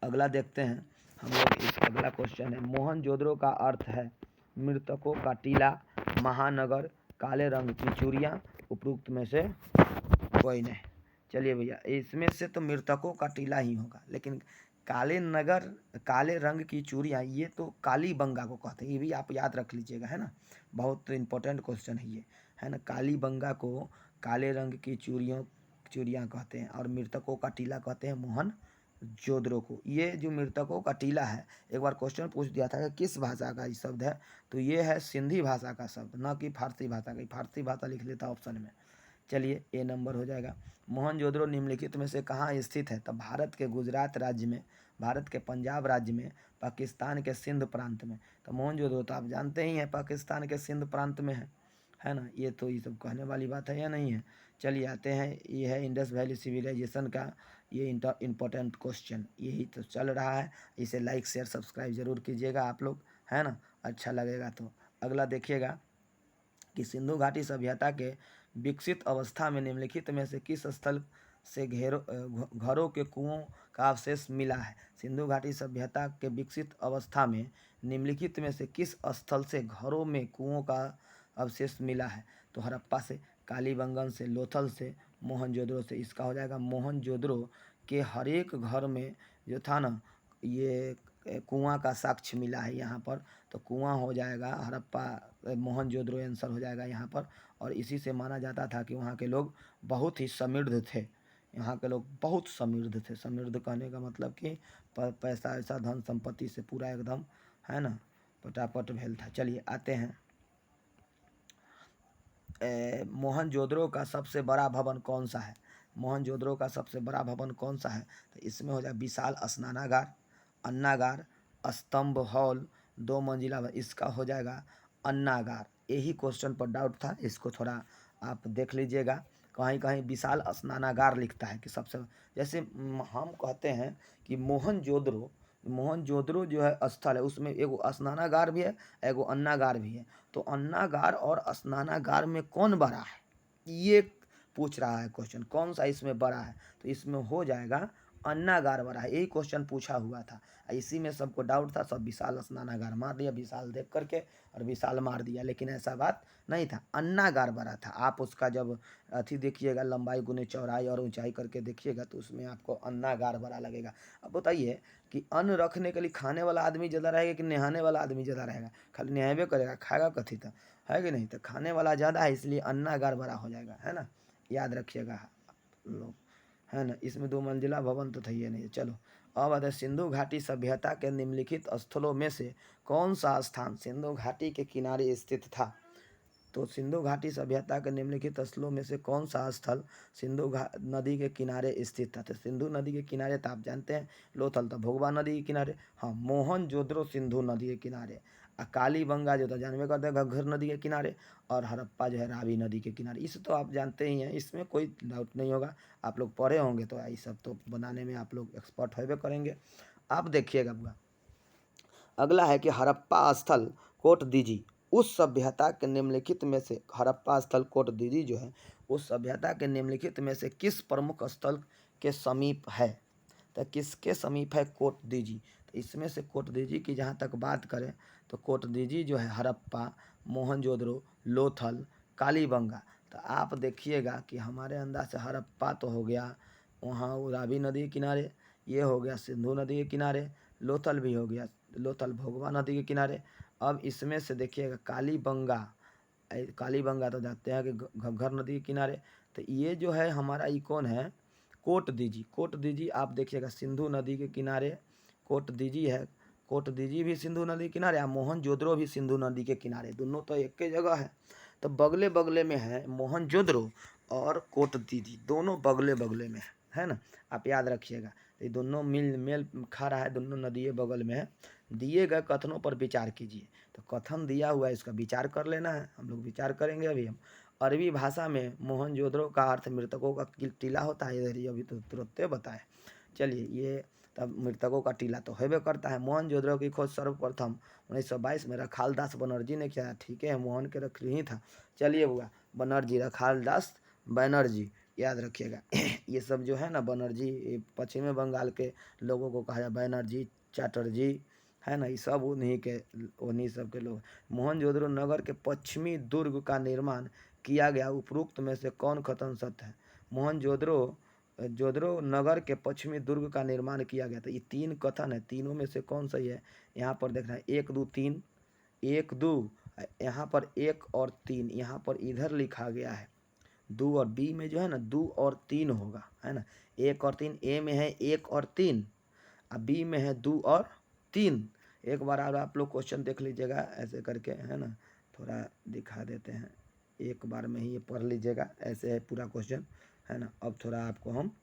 अगला देखते हैं हम लोग, इस अगला क्वेश्चन है मोहनजोदड़ो का अर्थ है मृतकों का टीला, महानगर, काले रंग की चूड़ियाँ, उपरोक्त में से कोई नहीं। चलिए भैया, इसमें से तो मृतकों का टीला ही होगा, लेकिन काले नगर, काले रंग की चूड़ियाँ, ये तो काली बंगा को कहते हैं, ये भी आप याद रख लीजिएगा, है ना, बहुत इंपॉर्टेंट क्वेश्चन है ये, है ना। काली बंगा को काले रंग की चूड़ियाँ कहते हैं, और मृतकों का टीला कहते हैं मोहन जोदड़ो को। ये जो मृतकों का टीला है, एक बार क्वेश्चन पूछ दिया था कि किस भाषा का ये शब्द है, तो ये है सिंधी भाषा का शब्द, न कि फारसी भाषा का। फारसी भाषा लिख लेता ऑप्शन में। चलिए ए नंबर हो जाएगा। मोहनजोदड़ो निम्नलिखित में से कहाँ स्थित है, तब भारत के गुजरात राज्य में, भारत के पंजाब राज्य में, पाकिस्तान के सिंध प्रांत में। तो मोहनजोदड़ो तो आप जानते ही हैं पाकिस्तान के सिंध प्रांत में है ना। ये तो ये सब कहने वाली बात है या नहीं है। चलिए आते हैं, ये है इंडस वैली सिविलाइजेशन का ये इम्पोर्टेंट क्वेश्चन, यही तो चल रहा है। इसे लाइक शेयर सब्सक्राइब जरूर कीजिएगा आप लोग, है ना, अच्छा लगेगा। तो अगला देखिएगा कि सिंधु घाटी सभ्यता के विकसित अवस्था में निम्नलिखित में से किस स्थल से घरों के कुओं का अवशेष मिला है। सिंधु घाटी सभ्यता के विकसित अवस्था में निम्नलिखित में से किस स्थल से घरों में कुओं का अवशेष मिला है। तो हड़प्पा से, कालीबंगन से, लोथल से, मोहनजोदड़ो से। इसका हो जाएगा मोहनजोदड़ो के हर एक घर में जो था ना, ये कुआं का साक्ष्य मिला है यहाँ पर, तो कुआं हो जाएगा हड़प्पा, मोहनजोदड़ो आंसर हो जाएगा यहाँ पर। और इसी से माना जाता था कि वहाँ के लोग बहुत ही समृद्ध थे, यहाँ के लोग बहुत समृद्ध थे। समृद्ध कहने का मतलब कि पैसा ऐसा धन संपत्ति से पूरा एकदम, है ना, पटापट भेल था। चलिए आते हैं मोहनजोदड़ो का सबसे बड़ा भवन कौन सा है? मोहनजोदड़ो का सबसे बड़ा भवन कौन सा है? तो इसमें हो जाए विशाल स्नानागार, अन्नागार, स्तंभ हॉल, 2 मंजिला, इसका हो जाएगा अन्नागार। यही क्वेश्चन पर डाउट था, इसको थोड़ा आप देख लीजिएगा। कहीं कहीं विशाल स्नानागार लिखता है कि सबसे, जैसे हम कहते हैं कि मोहनजोदड़ो जो है स्थल है, उसमें एगो स्नानागार भी है, एगो अन्नागार भी है। तो अन्नागार और स्नानागार में कौन बड़ा है, ये पूछ रहा है क्वेश्चन, कौन सा इसमें बड़ा है? तो इसमें हो जाएगा अन्नागार बड़ा है, यही क्वेश्चन पूछा हुआ था। इसी में सबको डाउट था, सब विशाल स्नानागार मार दिया, विशाल देख करके और विशाल मार दिया, लेकिन ऐसा बात नहीं था, अन्नागार बड़ा था। आप उसका जब अथी देखिएगा, लंबाई गुने चौड़ाई और ऊंचाई करके देखिएगा, तो उसमें आपको अन्नागार बड़ा लगेगा। अब बताइए कि अन्न रखने के लिए खाने वाला आदमी ज़्यादा रहेगा कि नहाने वाला आदमी ज़्यादा रहेगा? खाली नहाबे करेगा, खाएगा कथी था, है कि नहीं? तो खाने वाला ज़्यादा है, इसलिए अन्नागार बड़ा हो जाएगा, है ना, याद रखिएगा लोग, है ना। इसमें 2 मंजिला भवन तो था ही नहीं। चलो अब आता है, सिंधु घाटी सभ्यता के निम्नलिखित स्थलों में से कौन सा स्थान सिंधु घाटी के किनारे स्थित था? तो सिंधु घाटी सभ्यता के निम्नलिखित स्थलों में से कौन सा स्थल नदी के किनारे स्थित था? तो सिंधु नदी के किनारे तो आप जानते हैं, लोथल था भोगवा नदी के किनारे, हाँ, मोहनजोदड़ो सिंधु नदी के किनारे, कालीबंगा जो था जानवे करते हैं घग्घर नदी के किनारे, और हड़प्पा जो है रावी नदी के किनारे। इसे तो आप जानते ही हैं, इसमें कोई डाउट नहीं होगा, आप लोग पढ़े होंगे तो ये सब तो बनाने में आप लोग एक्सपर्ट होबे करेंगे। आप देखिएगा बुआ, अगला है कि हड़प्पा स्थल कोट दीजी उस सभ्यता के निम्नलिखित में से, हड़प्पा स्थल कोट दीजी जो है उस सभ्यता के निम्नलिखित में से किस प्रमुख स्थल के समीप है? तो किसके समीप है कोट दीजी? तो इसमें से कोट दीजी की जहाँ तक बात करें तो कोट दीजी जो है हड़प्पा, मोहनजोदड़ो, लोथल, कालीबंगा। तो आप देखिएगा कि हमारे अंदाज से हड़प्पा तो हो गया वहाँ वो रावी नदी के किनारे, ये हो गया सिंधु नदी के किनारे, लोथल भी हो गया, लोथल भोगवा नदी के किनारे। अब इसमें से देखिएगा कालीबंगा, कालीबंगा तो जानते हैं कि घग्घर नदी के किनारे। तो ये जो है हमारा ये कौन है? कोट दीजी। कोट दीजी आप देखिएगा सिंधु नदी के किनारे कोट दीजी है, कोट दीजी भी सिंधु नदी के किनारे, और मोहनजोदड़ो भी सिंधु नदी के किनारे, दोनों तो एक ही जगह है। तो बगले बगले में है मोहनजोदड़ो और कोट दीजी, दोनों बगले बगले में है ना, आप याद रखिएगा। ये दोनों मिल मेल खा रहा है, दोनों नदी बगल में है। दिए गए कथनों पर विचार कीजिए। तो कथन दिया हुआ है, इसका विचार कर लेना है, हम लोग विचार करेंगे अभी हम। अरबी भाषा में मोहनजोदड़ो का अर्थ मृतकों का टीला होता है, इधर ही अभी तो तुरंत बताए। चलिए, ये तब मृतकों का टीला तो होबे करता है। मोहनजोदड़ो की खोज सर्वप्रथम 1922 में रखालदास बनर्जी ने किया। ठीक है, मोहन के रख ही था। चलिए बुआ, बनर्जी, रखालदास बनर्जी, याद रखिएगा। ये सब जो है ना बनर्जी, पश्चिमी बंगाल के लोगों को कहा जाए बनर्जी, चटर्जी, है ना, ये सब उन्हीं सब के लोग। मोहनजोदड़ो नगर के पश्चिमी दुर्ग का निर्माण किया गया, उपरोक्त में से कौन कथन सत्य है? जोदड़ो नगर के पश्चिमी दुर्ग का निर्माण किया गया था, ये 3 कथन है, तीनों में से कौन सही है? यहाँ पर देखना है 1 2 3, 1 2, यहाँ पर 1 और 3, यहाँ पर इधर लिखा गया है 2 और बी में जो है ना 2 और 3 होगा, है ना, 1 और 3, ए में है 1 और 3, अब बी में है 2 और 3। एक बार आप लोग क्वेश्चन देख लीजिएगा ऐसे करके, है ना, थोड़ा दिखा देते हैं, एक बार में ही ये पढ़ लीजिएगा, ऐसे है पूरा क्वेश्चन, है ना। अब थोड़ा आपको हम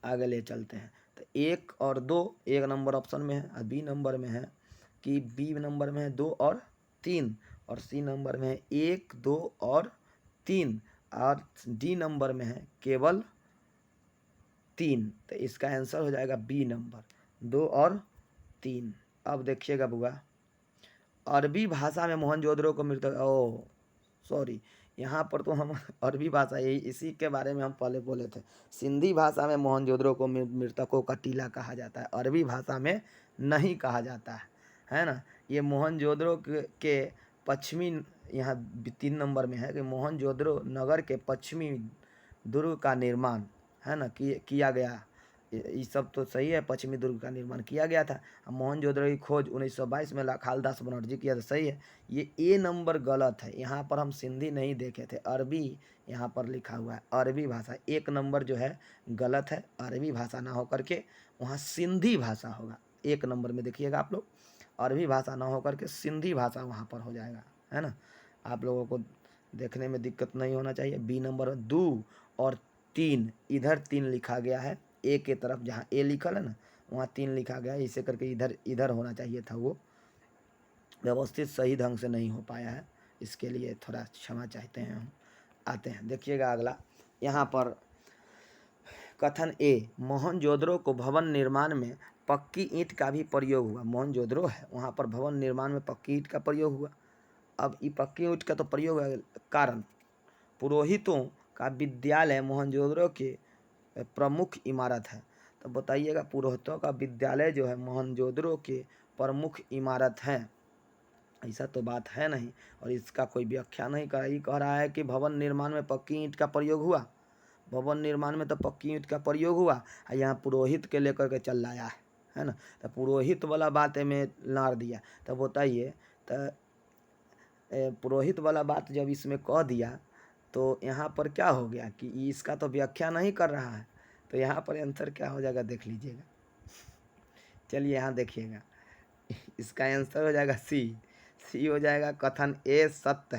आगे ले चलते हैं। तो 1 और 2 1 नंबर ऑप्शन में है, और बी नंबर में है कि बी नंबर में है 2 और 3, और सी नंबर में है 1 2 और 3, और डी नंबर में है केवल 3। तो इसका आंसर हो जाएगा बी नंबर, 2 और 3। अब देखिएगा बुआ, अरबी भाषा में मोहनजोदड़ो को मृतक, ओ सॉरी, यहाँ पर तो हम अरबी भाषा, यही इसी के बारे में हम पहले बोले थे। सिंधी भाषा में मोहनजोदड़ो को मृतकों का टीला कहा जाता है, अरबी भाषा में नहीं कहा जाता है ना। ये मोहनजोदड़ो के पश्चिमी, यहाँ 3 नंबर में है कि मोहनजोदड़ो नगर के पश्चिमी दुर्ग का निर्माण, है ना, किया गया। ये सब तो सही है, पश्चिमी दुर्ग का निर्माण किया गया था। मोहनजोदड़ो की खोज 1922 में रखालदास बनर्जी किया था, सही है। ये ए नंबर गलत है, यहाँ पर हम सिंधी नहीं देखे थे, अरबी यहाँ पर लिखा हुआ है, अरबी भाषा। 1 नंबर जो है गलत है, अरबी भाषा ना होकर के वहाँ सिंधी भाषा होगा। 1 नंबर में देखिएगा आप लोग, अरबी भाषा ना होकर के सिंधी भाषा वहाँ पर हो जाएगा, है ना। आप लोगों को देखने में दिक्कत नहीं होना चाहिए। बी नंबर 2 और 3, इधर 3 लिखा गया है, ए के तरफ जहाँ ए लिखल है ना वहाँ 3 लिखा गया है, इसे करके इधर इधर होना चाहिए था, वो व्यवस्थित सही ढंग से नहीं हो पाया है, इसके लिए थोड़ा क्षमा चाहते हैं हम। आते हैं, देखिएगा अगला यहाँ पर कथन ए, मोहनजोदड़ो को भवन निर्माण में पक्की ईंट का भी प्रयोग हुआ। मोहनजोदड़ो है वहाँ पर भवन निर्माण में पक्की ईंट का प्रयोग हुआ। अब ये पक्की ईंट का तो प्रयोग है, कारण पुरोहितों का विद्यालय मोहनजोदड़ो के प्रमुख इमारत है। तो बताइएगा पुरोहितों का विद्यालय जो है मोहनजोदड़ो के प्रमुख इमारत है, ऐसा तो बात है नहीं। और इसका कोई व्याख्या नहीं कर रहा, ये कह रहा है कि भवन निर्माण में पक्की ईंट का प्रयोग हुआ। भवन निर्माण में तो पक्की ईंट का प्रयोग हुआ, और यहाँ पुरोहित के लेकर के चल लाया है ना। तो पुरोहित वाला बात में लार दिया। तो बताइए, तो पुरोहित वाला बात जब इसमें कह दिया तो यहाँ पर क्या हो गया कि इसका तो व्याख्या नहीं कर रहा है। तो यहाँ पर आंसर क्या हो जाएगा देख लीजिएगा। चलिए यहाँ देखिएगा, इसका आंसर हो जाएगा सी हो जाएगा। कथन ए सत्य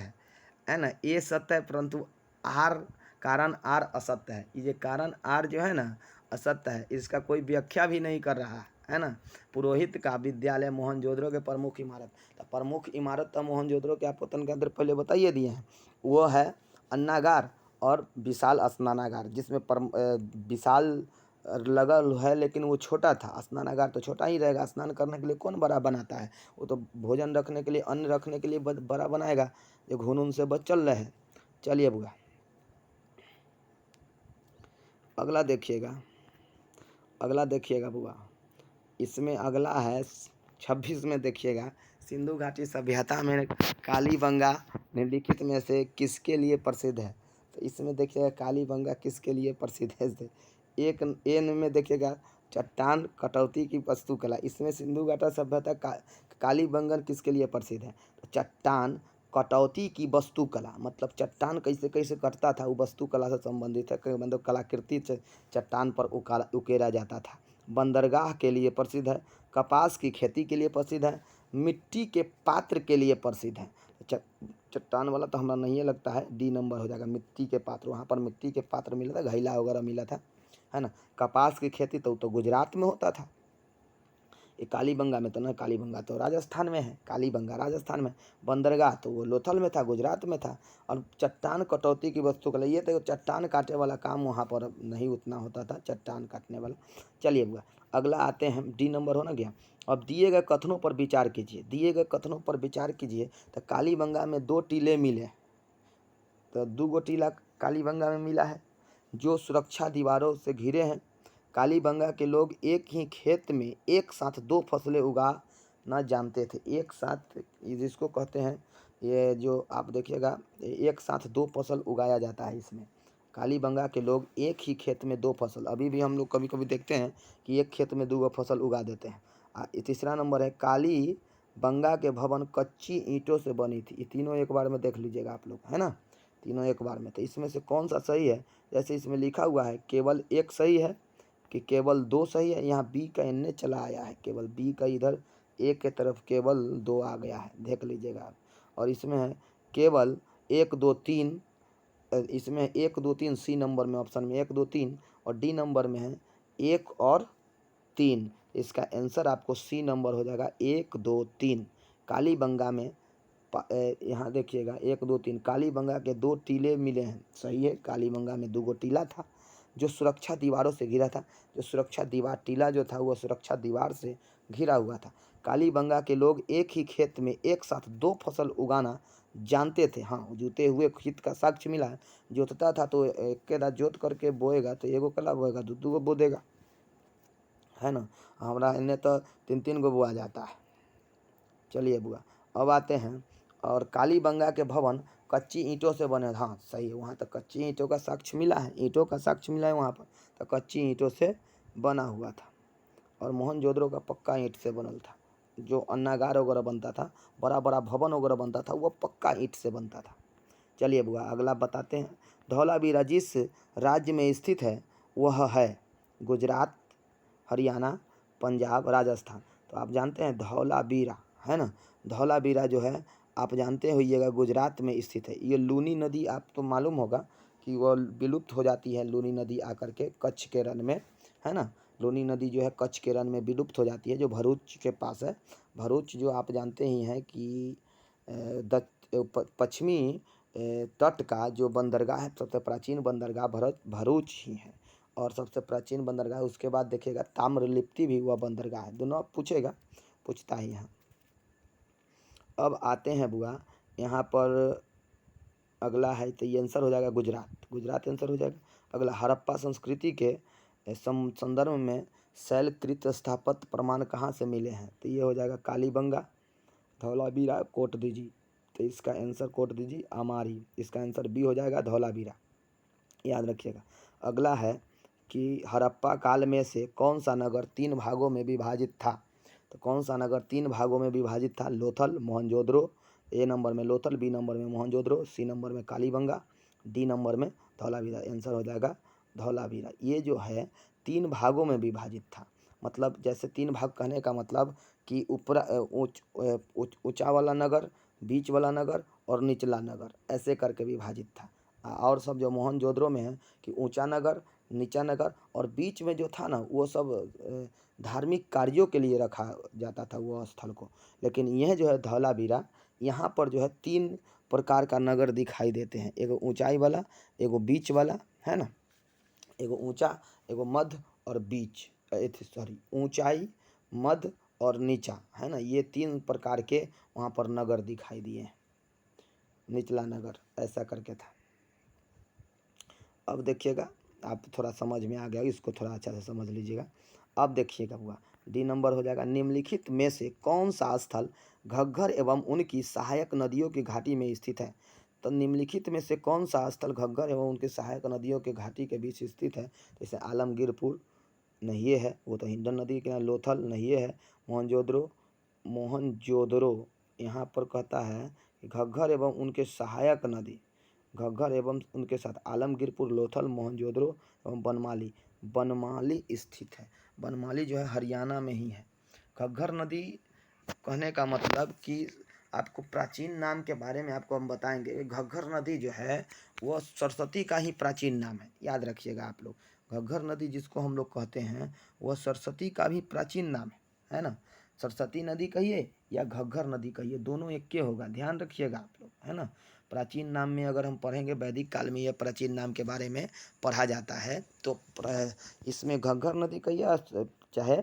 है ना, ए सत्य है, परंतु आर कारण आर असत्य है। ये कारण आर जो है ना असत्य है, इसका कोई व्याख्या भी नहीं कर रहा है ना। पुरोहित का विद्यालय मोहनजोदड़ो के प्रमुख इमारत, तो प्रमुख इमारत तो मोहनजोदड़ो के आपको तन के अंदर पहले बताइए दिए हैं, वो है अन्नागार और विशाल स्नानागार, जिसमें विशाल लगा है लेकिन वो छोटा था। स्नानागार तो छोटा ही रहेगा, स्नान करने के लिए कौन बड़ा बनाता है, वो तो भोजन रखने के लिए, अन्न रखने के लिए बड़ा बनाएगा, जो घून उन से बच चल रहे हैं। चलिए बुआ अगला देखिएगा बुआ, इसमें अगला है 26 में देखिएगा, सिंधु घाटी सभ्यता में कालीबंगा निम्नलिखित में से किसके लिए प्रसिद्ध है। तो इसमें देखिएगा कालीबंगा किसके लिए प्रसिद्ध है। एक एन में देखिएगा चट्टान कटौती की वास्तुकला, इसमें सिंधु घाटी सभ्यता कालीबंगन किसके लिए प्रसिद्ध है। तो चट्टान कटौती की वस्तुकला, मतलब चट्टान कैसे कैसे कटता था वो वस्तुकला से संबंधित है, मतलब कलाकृति से चट्टान पर उकेरा जाता था। बंदरगाह के लिए प्रसिद्ध है, कपास की खेती के लिए प्रसिद्ध है, मिट्टी के पात्र के लिए प्रसिद्ध है। चट्टान वाला तो हमारा नहीं लगता है, डी नंबर हो जाएगा। मिट्टी के पात्र, वहाँ पर मिट्टी के पात्र मिला था, घैला वगैरह मिला था, है ना। कपास की खेती तो गुजरात में होता था, ये कालीबंगा में तो ना, कालीबंगा तो राजस्थान में है, कालीबंगा राजस्थान में। बंदरगाह तो वो लोथल में था, गुजरात में था। और चट्टान कटौती की वस्तु के लिए, ये तो चट्टान काटने वाला काम वहाँ पर नहीं उतना होता था, चट्टान काटने वाला। चलिए बुआ अगला आते हैं, डी नंबर हो ना गया। अब दिए गए कथनों पर विचार कीजिए, दिए गए कथनों पर विचार कीजिए। तो कालीबंगा में 2 टीले मिले, तो 2 टीला कालीबंगा में मिला है जो सुरक्षा दीवारों से घिरे हैं। कालीबंगा के लोग एक ही खेत में एक साथ 2 फसलें उगाना जानते थे। एक साथ जिसको कहते हैं, ये जो आप देखिएगा एक साथ 2 फसल उगाया जाता है इसमें। कालीबंगा के लोग एक ही खेत में 2 फसल, अभी भी हम लोग कभी कभी देखते हैं कि एक खेत में 2 फसल उगा देते हैं। तीसरा नंबर है कालीबंगा के भवन कच्ची ईंटों से बनी थी। ये तीनों एक बार में देख लीजिएगा आप लोग, है ना, तीनों एक बार में। तो इसमें से कौन सा सही है, जैसे इसमें लिखा हुआ है केवल एक सही है कि केवल 2 सही है। यहाँ बी का एन चला आया है, केवल बी का इधर ए के तरफ केवल 2 आ गया है, देख लीजिएगा आप। और इसमें है केवल 1 2 3, इसमें 1 2 3 सी नंबर में, ऑप्शन में 1 2 3, और डी नंबर में है 1 और 3। इसका आंसर आपको सी नंबर हो जाएगा 1 2 3। कालीबंगा में यहाँ देखिएगा 1 2 3 कालीबंगा के 2 टीले मिले हैं, सही है। कालीबंगा में 2 टीला था जो सुरक्षा दीवारों से घिरा था, जो सुरक्षा दीवार टीला जो था वो सुरक्षा दीवार से घिरा हुआ था। कालीबंगा के लोग एक ही खेत में एक साथ 2 फसल उगाना जानते थे। हाँ, जोते हुए खेत का साक्ष्य मिला है। जोतता था तो एक के दांत जोत करके बोएगा तो एगो कला बोएगा, 2 गो बो देगा, है ना। हमारा इन्हें तो 3 गो बोआ जाता है। चलिए बुआ अब आते हैं, और कालीबंगा के भवन कच्ची ईंटों से बने। हाँ सही है, वहाँ तक कच्ची ईंटों का साक्ष्य मिला है, ईंटों का साक्ष्य मिला है वहाँ पर, तो कच्ची ईंटों से बना हुआ था। और मोहनजोदड़ो का पक्का ईंट से बनल था। जो अन्नागार वगैरह बनता था, बड़ा बड़ा भवन वगैरह बनता था, वो पक्का ईंट से बनता था। चलिए बुआ अगला बताते हैं। धौलावीरा जिस राज्य में स्थित है वह है गुजरात, हरियाणा, पंजाब, राजस्थान। तो आप जानते हैं धौलावीरा, है ना, धौलावीरा जो है आप जानते होइएगा गुजरात में स्थित है। ये लूनी नदी आपको मालूम होगा कि वो विलुप्त हो जाती है, लूनी नदी आकर के कच्छ के रण में, है ना। लूनी नदी जो है कच्छ के रण में विलुप्त हो जाती है, जो भरूच के पास है। भरूच जो आप जानते ही हैं कि पश्चिमी तट का जो बंदरगाह है, सबसे प्राचीन बंदरगाह भरूच ही है। और सबसे प्राचीन बंदरगाह, उसके बाद देखिएगा ताम्रलिप्ति भी हुआ बंदरगाह है। दोनों आप पूछेगा, पूछता ही यहाँ। अब आते हैं बुआ यहाँ पर, अगला है तो ये आंसर हो जाएगा गुजरात, गुजरात आंसर हो जाएगा। अगला, हड़प्पा संस्कृति के संदर्भ में शैलकृत स्थापत्य प्रमाण कहाँ से मिले हैं? तो ये हो जाएगा कालीबंगा, धौलावीरा, कोटदीजी। तो इसका आंसर कोटदीजी, अमारी। इसका आंसर बी हो जाएगा धौलावीरा, याद रखिएगा। अगला है कि हड़प्पा काल में से कौन सा नगर 3 भागों में विभाजित था? तो कौन सा नगर 3 भागों में विभाजित था? लोथल, मोहनजोदड़ो। ए नंबर में लोथल, बी नंबर में मोहनजोदड़ो, सी नंबर में कालीबंगा, डी नंबर में धौलावीरा। आंसर हो जाएगा धौलावीरा। ये जो है 3 भागों में विभाजित था। मतलब जैसे 3 भाग कहने का मतलब कि ऊंचा वाला नगर, बीच वाला नगर और निचला नगर, ऐसे करके विभाजित था। और सब जो मोहनजोदड़ो में है कि ऊंचा नगर, नीचा नगर और बीच में जो था ना, वो सब धार्मिक कार्यों के लिए रखा जाता था वो स्थल को। लेकिन यह जो है धौलावीरा, यहाँ पर जो है 3 प्रकार का नगर दिखाई देते हैं। एगो ऊंचाई वाला, एगो बीच वाला, है ना, एगो ऊंचा, एगो मध्य और बीच, सॉरी ऊंचाई, मध्य और नीचा, है ना। ये 3 प्रकार के वहाँ पर नगर दिखाई दिए हैं, निचला नगर, ऐसा करके था। अब देखिएगा, आप थोड़ा समझ में आ गया, इसको थोड़ा अच्छा से समझ लीजिएगा। अब देखिएगा हुआ, डी नंबर हो जाएगा, निम्नलिखित में से कौन सा स्थल घग्गर एवं उनकी सहायक नदियों की घाटी में स्थित है? तो निम्नलिखित में से कौन सा स्थल घग्गर एवं उनके सहायक नदियों के घाटी के बीच स्थित है? जैसे आलमगीरपुर नहीं ये है, वो तो हिंडन नदी के, लोथल नहीं ये है, मोहनजोदड़ो, मोहनजोदड़ो यहाँ पर कहता है कि घग्गर एवं उनके सहायक नदी, घग्गर एवं उनके साथ आलमगीरपुर, लोथल, मोहनजोदड़ो एवं बनमाली। बनमाली स्थित है, बनमाली जो है हरियाणा में ही है। घग्गर नदी कहने का मतलब कि आपको प्राचीन नाम के बारे में आपको हम बताएंगे। घग्गर नदी जो है वो सरस्वती का ही प्राचीन नाम है, याद रखिएगा आप लोग। घग्गर नदी जिसको हम लोग कहते हैं वह सरस्वती का भी प्राचीन नाम है ना। सरस्वती नदी कहिए या घग्गर नदी कहिए, दोनों एक के होगा, ध्यान रखिएगा आप लोग, है ना। प्राचीन नाम में अगर हम पढ़ेंगे, वैदिक काल में यह प्राचीन नाम के बारे में पढ़ा जाता है, तो इसमें घग्गर नदी कहिए चाहे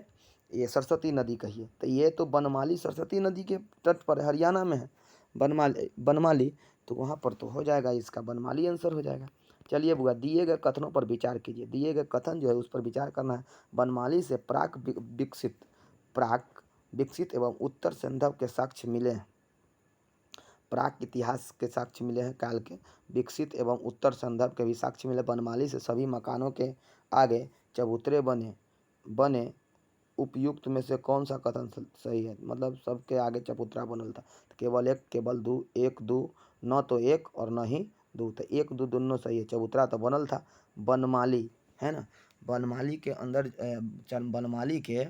ये सरस्वती नदी कहिए। तो ये तो बनमाली सरस्वती नदी के तट पर हरियाणा में है, बनमाली। तो वहाँ पर तो हो जाएगा, इसका बनमाली आंसर हो जाएगा। चलिए बुआ, दिए गए कथनों पर विचार कीजिए। दिए गए कथन जो है उस पर विचार करना है। बनमाली से प्राक विकसित एवं उत्तर संदर्भ के साक्ष्य मिले हैं। प्राक इतिहास के साक्ष्य मिले हैं, काल के विकसित एवं उत्तर संदर्भ के भी साक्ष्य मिले। बनमाली से सभी मकानों के आगे चबूतरे बने बने उपयुक्त में से कौन सा कथन सही है? मतलब सबके आगे चबूतरा बनल था। तो केवल एक, केवल दो, एक दो, न तो एक और न ही दो। तो एक दो दोनों सही है, चबूतरा तो बनल था। बनमाली, है ना, बनमाली के अंदर बनमाली के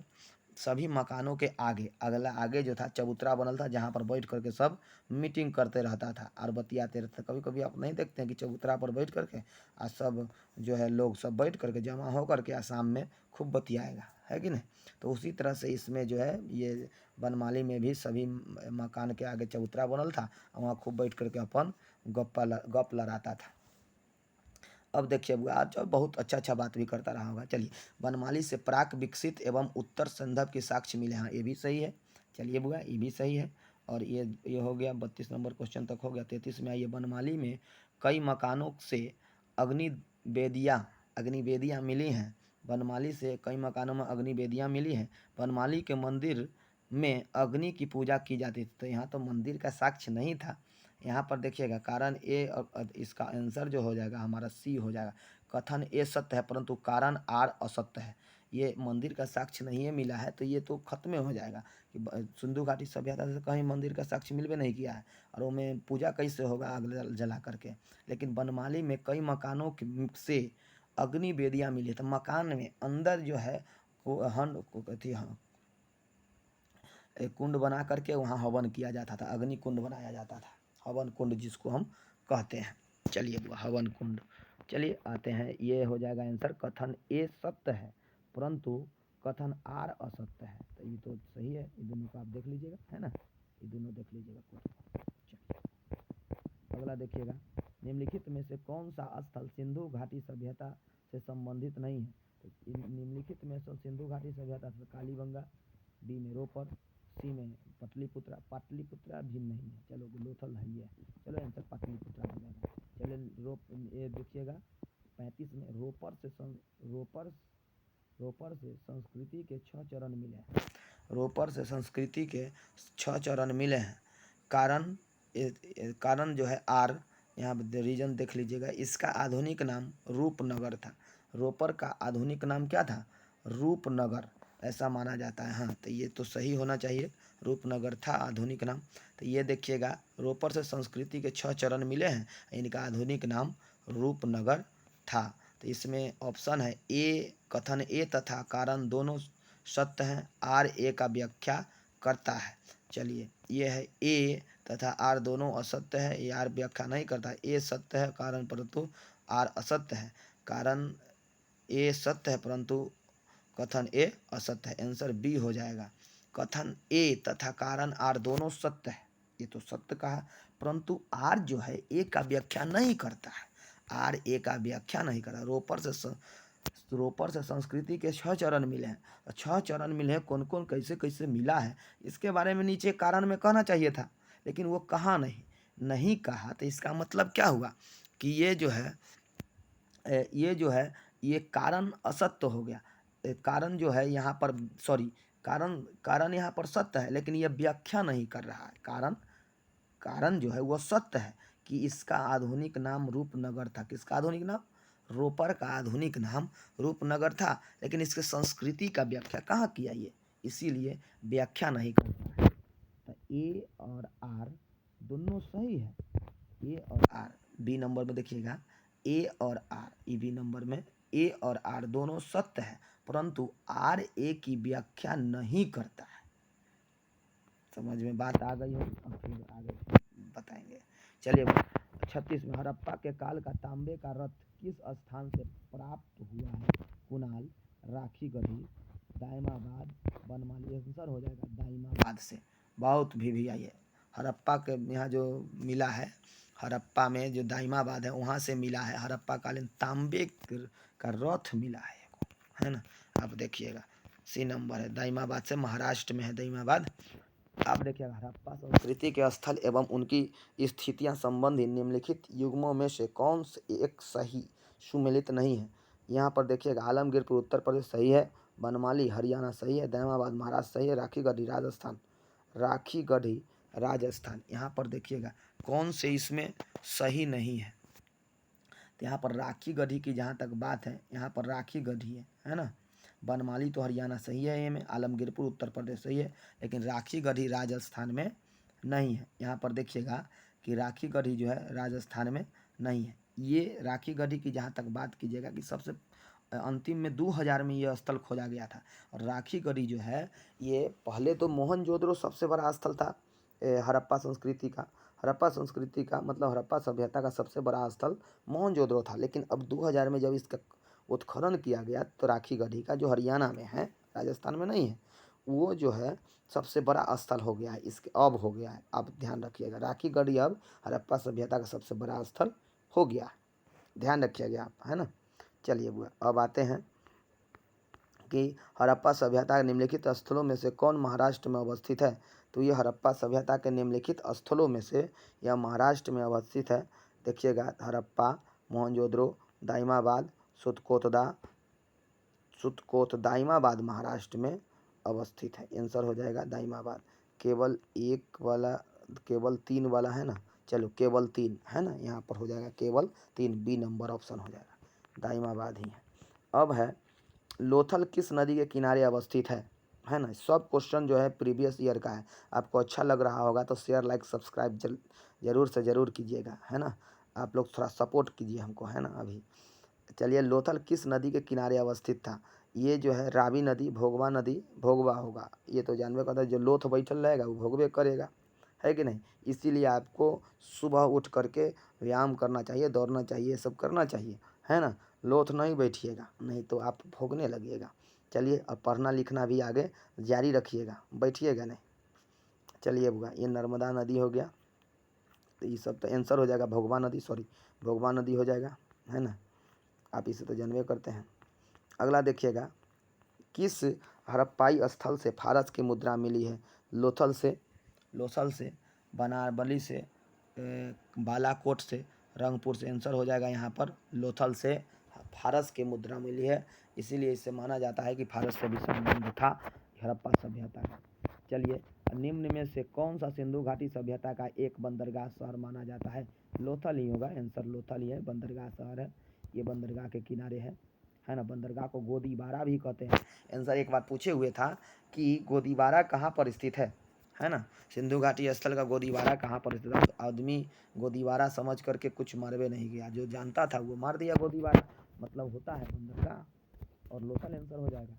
सभी मकानों के आगे, अगला आगे जो था चबूतरा बनल था, जहाँ पर बैठ करके सब मीटिंग करते रहता था और बतियाते रहते। कभी कभी आप नहीं देखते हैं कि चबूतरा पर बैठ करके और सब जो है लोग सब बैठ करके जमा हो करके शाम में खूब बतियाएगा, है कि नहीं। तो उसी तरह से इसमें जो है ये बनमाली में भी सभी मकान के आगे चबूतरा बनल था, वहाँ खूब बैठ करके अपन गप लड़ाता था। अब देखिए बुआ, आज बहुत अच्छा बात भी करता रहा होगा। चलिए, बनमाली से प्राक विकसित एवं उत्तर संदर्भ के साक्ष्य मिले हैं, ये भी सही है। चलिए बुआ, ये भी सही है। और ये हो गया 32 नंबर क्वेश्चन तक हो गया। 33 में आइए, बनमाली में कई मकानों से अग्निवेदियाँ मिली हैं। बनमाली से कई मकानों में अग्निवेदियाँ मिली हैं। बनमाली के मंदिर में अग्नि की पूजा की जाती थी। तो यहाँ तो मंदिर का साक्ष्य नहीं था। यहाँ पर देखिएगा, कारण ए और इसका आंसर जो हो जाएगा हमारा सी हो जाएगा। कथन ए सत्य है परंतु कारण आर असत्य है। ये मंदिर का साक्ष्य नहीं है मिला है, तो ये तो खत्म हो जाएगा कि सिंधु घाटी सभ्यता से कहीं मंदिर का साक्ष्य मिलबे नहीं किया है, और उनमें पूजा कैसे होगा आग जला करके। लेकिन बनमाली में कई मकानों से अग्नि वेदियाँ मिली है। तो मकान में अंदर जो है एक कुंड बना करके वहाँ हवन किया जाता था, अग्नि कुंड बनाया जाता था, हवन कुंड जिसको हम कहते हैं। चलिए हवन कुंड। चलिए आते हैं, ये हो जाएगा आंसर। कथन ए सत्य है परंतु कथन आर असत्य है। तो ये तो सही है, ये दोनों को आप देख लीजिएगा, है ना, ये दोनों देख लीजिएगा। अगला देखिएगा, निम्नलिखित में से कौन सा स्थल सिंधु घाटी सभ्यता से संबंधित नहीं है? तो निम्नलिखित में से सिंधु घाटी सभ्यता से कालीबंगा, बी में रोपर, सी में पाटलिपुत्रा। पाटलिपुत्रा भी नहीं है, चलो लोथल है ये, चलो आंसर पाटलिपुत्रा हो जाएगा। चलिए ये देखिएगा 35 में रोपर से संस्कृति के 6 चरण मिले हैं। रोपर से संस्कृति के 6 चरण मिले हैं। कारण जो है आर, यहाँ रीजन देख लीजिएगा। इसका आधुनिक नाम रूपनगर था। रोपर का आधुनिक नाम क्या था? रूपनगर, ऐसा माना जाता है। हाँ, तो ये तो सही होना चाहिए, रूपनगर था आधुनिक नाम। तो ये देखिएगा, रोपर से संस्कृति के 6 चरण मिले हैं, इनका आधुनिक नाम रूपनगर था। तो इसमें ऑप्शन है ए, कथन ए तथा कारण दोनों सत्य हैं, आर ए का व्याख्या करता है। चलिए ये है ए तथा आर दोनों असत्य है, ये आर व्याख्या नहीं करता। ए सत्य है कारण परंतु आर असत्य है। कारण ए सत्य है परंतु कथन ए असत्य है। आंसर बी हो जाएगा। कथन ए तथा कारण आर दोनों सत्य है, ये तो सत्य कहा, परंतु आर जो है ए का व्याख्या नहीं करता है। आर ए का व्याख्या नहीं करता। रोपर से संस्कृति के 6 चरण मिले हैं। 6 चरण मिले हैं, कौन कौन कैसे कैसे मिला है इसके बारे में नीचे कारण में कहना चाहिए था, लेकिन वो कहा नहीं कहा। तो इसका मतलब क्या हुआ कि ये जो है ये कारण असत्य हो गया। कारण जो है यहाँ पर, सॉरी, कारण यहाँ पर सत्य है, लेकिन यह व्याख्या नहीं कर रहा है। कारण जो है वो सत्य है कि इसका आधुनिक नाम रूपनगर था। किसका आधुनिक नाम? रोपर का आधुनिक नाम रूपनगर था, लेकिन इसके संस्कृति का व्याख्या कहाँ किया ये, इसीलिए व्याख्या नहीं करता है। तो ए और आर दोनों सही है। ए और आर, बी नंबर में देखिएगा, ए और आर, ई बी नंबर में ए और आर दोनों सत्य है, परंतु आर ए की व्याख्या नहीं करता है। समझ में बात आ गई होगी, और फिर आगे बताएंगे। चलिए 36 में, हड़प्पा के काल का तांबे का रथ किस स्थान से प्राप्त हुआ है? कुणाल, राखी गढ़ी, दाइमाबाद, बनमाली। आंसर हो जाएगा दाइमाबाद से। बहुत भी आई है, हड़प्पा के यहाँ जो मिला है, हड़प्पा में जो दाइमाबाद है वहाँ से मिला है। हड़प्पा कालीन तांबे का रथ मिला है ना। आप देखिएगा सी नंबर है, दाइमाबाद से, महाराष्ट्र में है दाइमाबाद। आप देखिएगा, हड़प्पा संस्कृति के स्थल एवं उनकी स्थितियां संबंधी निम्नलिखित युग्मों में से कौन से एक सही सुमेलित नहीं है? यहाँ पर देखिएगा, आलमगीरपुर उत्तर प्रदेश सही है, बनमाली हरियाणा सही है, दाइमाबाद महाराष्ट्र सही है, राखी गढ़ी राजस्थान। यहाँ पर देखिएगा कौन से इसमें सही नहीं है। तो यहाँ पर राखी गढ़ी की जहाँ तक बात है, यहाँ पर राखी गढ़ी है ना। बनमाली तो हरियाणा सही है, ये में आलमगीरपुर उत्तर प्रदेश सही है, लेकिन राखी गढ़ी राजस्थान में नहीं है। यहाँ पर देखिएगा कि राखी गढ़ी जो है राजस्थान में नहीं है। ये राखी गढ़ी की जहाँ तक बात कीजिएगा कि सबसे अंतिम में 2000 में ये स्थल खोजा गया था। और राखी गढ़ी जो है ये पहले तो मोहनजोदड़ो सबसे बड़ा स्थल था हड़प्पा संस्कृति का। हड़प्पा संस्कृति का मतलब हड़प्पा सभ्यता का सबसे बड़ा स्थल मोहनजोदड़ो था, लेकिन अब 2000 में जब इसका उत्खनन किया गया तो राखी गढ़ी का, जो हरियाणा में है, राजस्थान में नहीं है, वो जो है सबसे बड़ा स्थल हो गया है इसके, अब हो गया है। आप ध्यान रखिएगा, राखी गढ़ी अब हड़प्पा सभ्यता का सबसे बड़ा स्थल हो गया है, ध्यान रखिएगा आप, है ना। चलिए बुआ, अब आते हैं कि हड़प्पा सभ्यता के निम्नलिखित स्थलों में से कौन महाराष्ट्र में अवस्थित है? तो ये हड़प्पा सभ्यता के निम्नलिखित स्थलों में से यह महाराष्ट्र में अवस्थित है। देखिएगा, हड़प्पा, मोहनजोदड़ो, दाइमाबाद, सुतकोत दाइमाबाद महाराष्ट्र में अवस्थित है। आंसर हो जाएगा दाइमाबाद। केवल 3 वाला है ना, चलो केवल 3 है ना, यहाँ पर हो जाएगा केवल 3, बी नंबर ऑप्शन हो जाएगा, दाइमाबाद ही है। अब है, लोथल किस नदी के किनारे अवस्थित है ना। सब क्वेश्चन जो है प्रीवियस ईयर का है। आपको अच्छा लग रहा होगा तो शेयर, लाइक, सब्सक्राइब जरूर से ज़रूर कीजिएगा, है ना। आप लोग थोड़ा सपोर्ट कीजिए हमको, है ना। अभी चलिए, लोथल किस नदी के किनारे अवस्थित था? ये जो है रावी नदी भोगवा नदी भोगवा होगा, ये तो जानबे करता है। जो लोथ बैठल रहेगा वो भोगबे करेगा, है कि नहीं। इसीलिए आपको सुबह उठ करके व्यायाम करना चाहिए, दौड़ना चाहिए, ये सब करना चाहिए, है ना। लोथ नहीं बैठिएगा, नहीं तो आप भोगने लगिएगा। चलिए अब पढ़ना लिखना भी आगे जारी रखिएगा, बैठिएगा नहीं। चलिए बुआ, ये नर्मदा नदी हो गया, तो ये सब तो आंसर हो जाएगा। भोगवा नदी, सॉरी भोगवा नदी हो जाएगा, है ना। आप इसे तो जानबे करते हैं। अगला देखिएगा, किस हड़प्पाई स्थल से फारस की मुद्रा मिली है। लोथल से बनारबली से बालाकोट से रंगपुर से। आंसर हो जाएगा यहाँ पर लोथल से फारस की मुद्रा मिली है, इसीलिए इसे माना जाता है कि फारस से भी संबंध था हड़प्पा सभ्यता का। चलिए, निम्न में से कौन सा सिंधु घाटी सभ्यता का एक बंदरगाह शहर माना जाता है। लोथल ही होगा, आंसर लोथल ही है, बंदरगाह शहर है, ये बंदरगाह के किनारे है ना। बंदरगाह को गोदीबारा भी कहते हैं। आंसर एक बार पूछे हुए था कि गोदीबारा कहाँ पर स्थित है ना। सिंधु घाटी स्थल का गोदीबारा कहाँ पर स्थित है। तो आदमी गोदीबारा समझ करके कुछ मारवे नहीं गया, जो जानता था वो मार दिया। गोदीबारा मतलब होता है बंदरगाह, और लोथल आंसर हो जाएगा।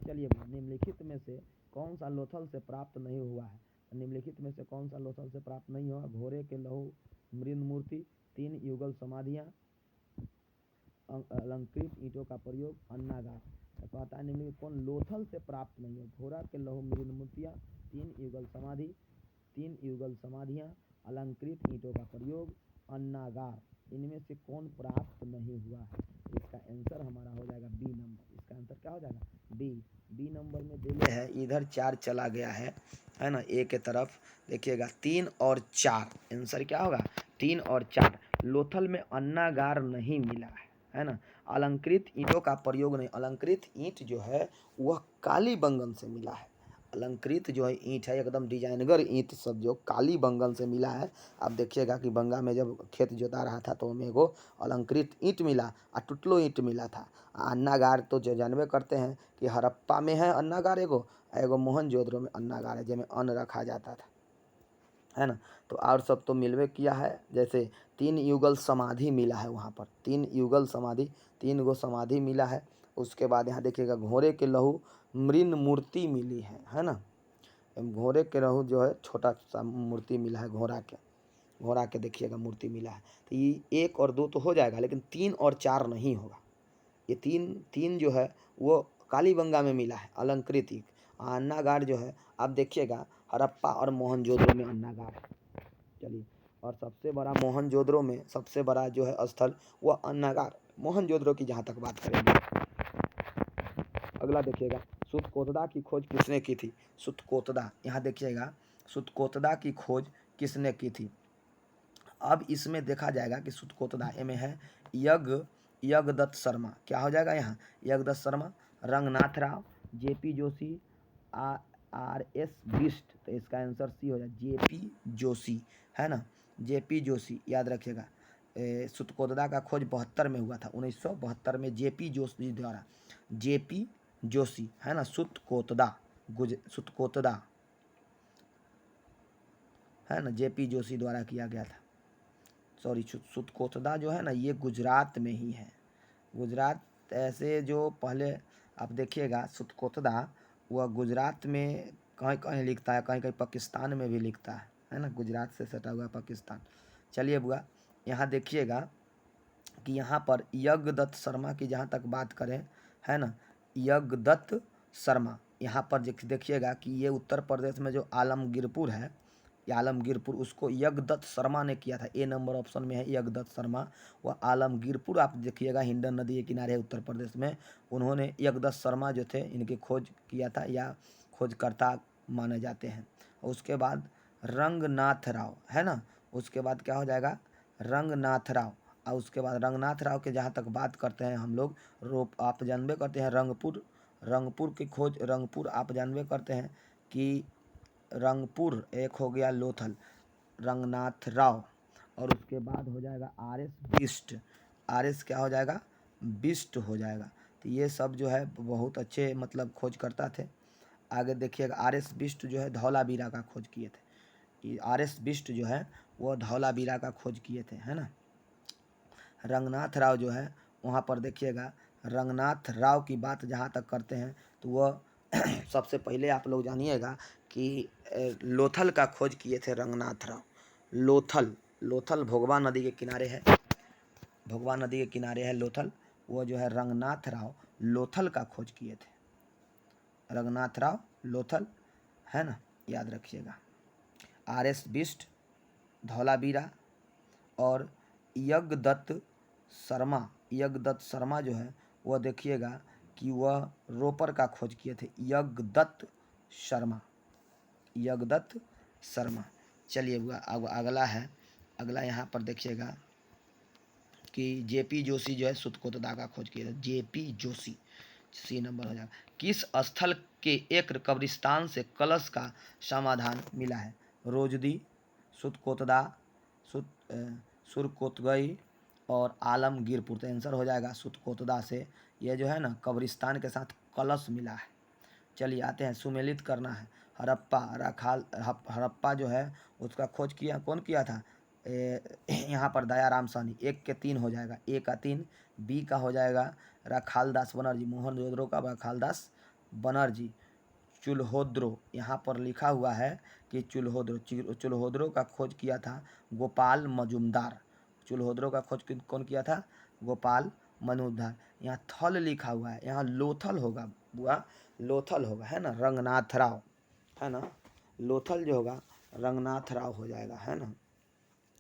चलिए, निम्नलिखित में से कौन सा लोथल से प्राप्त नहीं हुआ है। निम्नलिखित में से कौन सा लोथल से प्राप्त नहीं हुआ। घोड़े के लहू मृद मूर्ति, 3 युगल समाधियाँ, अलंकृत ईंटों का प्रयोग, अन्नागार। तो कहता है निम्नलिखित कौन लोथल से प्राप्त नहीं है। घोड़ा के लहू मृद मूर्तियाँ, 3 युगल समाधियाँ, अलंकृत ईंटों का प्रयोग, अन्नागार। इनमें से कौन प्राप्त नहीं हुआ है। इसका आंसर हमारा हो जाएगा बी नंबर। इसका आंसर क्या हो जाएगा, बी नंबर में दिले है। इधर 4 चला गया है ना। ए के तरफ देखिएगा 3 और 4, आंसर क्या होगा 3 और 4। लोथल में अन्नागार नहीं मिला है ना। अलंकृत ईंटों का प्रयोग नहीं। अलंकृत ईंट जो है वह कालीबंगन से मिला है। अलंकृत जो है ईंट है एकदम डिजाइनगर ईंट सब जो कालीबंगन से मिला है। आप देखिएगा कि बंगा में जब खेत जोता रहा था तो मेरे को अलंकृत ईंट मिला और टुटलो ईंट मिला था। अन्नागार तो जो जानबे करते हैं कि हड़प्पा में है अन्नागार, एगो मोहनजोदड़ो में अन्नागार है, जिसमें अन्न रखा जाता था, है ना। तो और सब तो मिलवे किया है। जैसे 3 युगल समाधि मिला है वहाँ पर, 3 युगल समाधि, 3 गो समाधि मिला है। उसके बाद यहाँ देखिएगा घोड़े के लहू मृन मूर्ति मिली है ना। घोड़े के लहू जो है छोटा सा मूर्ति मिला है, घोड़ा के देखिएगा मूर्ति मिला है। तो ये 1 और 2 तो हो जाएगा, लेकिन 3 और 4 नहीं होगा। ये तीन जो है वो कालीबंगा में मिला है, अलंकृत ईंट। अन्नागार जो है आप देखिएगा हड़प्पा और मोहनजोदड़ो में अन्नागार है। चलिए, और सबसे बड़ा मोहनजोदड़ो में सबसे बड़ा जो है स्थल वह अन्नागार मोहनजोदड़ो की जहाँ तक बात करेंगे। अगला देखिएगा, सुतकोतदा की खोज किसने की थी। सुतकोतदा, यहाँ देखिएगा सुतकोतदा की खोज किसने की थी। अब इसमें देखा जाएगा कि सुतकोतदा में है यज्ञदत्त शर्मा। क्या हो जाएगा यहाँ, Yagyadutt Sharma, Ranganath Rao, JP Joshi, R S Bisht. तो इसका आंसर सी हो जाए जेपी जोशी, है ना। जेपी जोशी याद रखिएगा। सुतकोतदा का खोज 72 में हुआ था, 1972 में जेपी जोशी द्वारा, जेपी जोशी, है ना। सुतकोतदा है ना, जेपी जोशी द्वारा किया गया था। सॉरी, सुतकोतदा जो है ना ये गुजरात में ही है। गुजरात ऐसे जो पहले आप देखिएगा सुतकोतदा वह गुजरात में कहीं कहीं लिखता है, कहीं कहीं पाकिस्तान में भी लिखता है ना। गुजरात से सटा हुआ पाकिस्तान। चलिए बुआ, यहाँ देखिएगा कि यहाँ पर यज्ञदत्त शर्मा की जहाँ तक बात करें, है ना, यज्ञदत्त शर्मा, यहाँ पर देखिएगा कि ये उत्तर प्रदेश में जो आलमगीरपुर है, आलमगीरपुर उसको यज्ञदत्त शर्मा ने किया था। ए नंबर ऑप्शन में है यज्ञदत्त शर्मा। वह आलमगीरपुर आप देखिएगा हिंडन नदी के किनारे है उत्तर प्रदेश में। उन्होंने यज्ञदत्त शर्मा जो थे इनकी खोज किया था या खोजकर्ता माने जाते हैं। उसके बाद रंगनाथ राव, है ना। उसके बाद क्या हो जाएगा रंगनाथ राव। और उसके बाद रंगनाथ राव के जहाँ तक बात करते हैं हम लोग आप जानबे करते हैं रंगपुर की खोज, रंगपुर आप जानबे करते हैं कि रंगपुर एक हो गया लोथल, रंगनाथ राव। और उसके बाद हो जाएगा आर.एस. बिष्ट। आर.एस. क्या हो जाएगा बिष्ट हो जाएगा। तो ये सब जो है बहुत अच्छे मतलब खोज करता थे। आगे देखिएगा आर.एस. बिष्ट जो है धौलावीरा का खोज किए थे। आर.एस. बिष्ट जो है वो धौलावीरा का खोज किए थे, है ना। रंगनाथ राव जो है वहाँ पर देखिएगा रंगनाथ राव की बात जहाँ तक करते हैं तो वह सबसे पहले आप लोग जानिएगा कि लोथल का खोज किए थे रंगनाथ राव। लोथल लोथल भोगवा नदी के किनारे है, भोगवा नदी के किनारे है लोथल। वो जो है रंगनाथ राव लोथल का खोज किए थे। रंगनाथ राव लोथल, है ना, याद रखिएगा। RS बिष्ट, धौलावीरा और यज्ञदत्त शर्मा। यज्ञदत्त शर्मा जो है वह देखिएगा कि वह रोपर का खोज किए थे। यज्ञदत्त शर्मा, यज्ञदत्त शर्मा। चलिए अब अगला है, अगला यहाँ पर देखिएगा कि JP जोशी जो है सुतकोतदा का खोज किया था। JP जोशी, C नंबर हो जाएगा। किस स्थल के एक कब्रिस्तान से कलश का समाधान मिला है? रोजदी, सुतकोतदा, सुरकोतगई और आलमगीरपुर। तो आंसर हो जाएगा सुतकोतदा से। यह जो है ना कब्रिस्तान के साथ कलश मिला है। चलिए आते हैं, सुमेलित करना है। हड़प्पा जो है उसका खोज किया कौन किया था? यहाँ पर दयाराम साहनी। 1 के 3 हो जाएगा, A का 3, B का हो जाएगा रखालदास बनर्जी, मोहनजोदड़ो का रखालदास बनर्जी। चुल्होद्रो, यहाँ पर लिखा हुआ है कि चुल्होद्रो का खोज किया था गोपाल मजुमदार। चुल्होद्रो का खोज कौन किया था? गोपाल मजुमदार। यहाँ थल लिखा हुआ है, यहाँ लोथल होगा बुआ, लोथल होगा, है ना, रंगनाथ राव, है ना। लोथल जो होगा रंगनाथ राव हो जाएगा, है ना,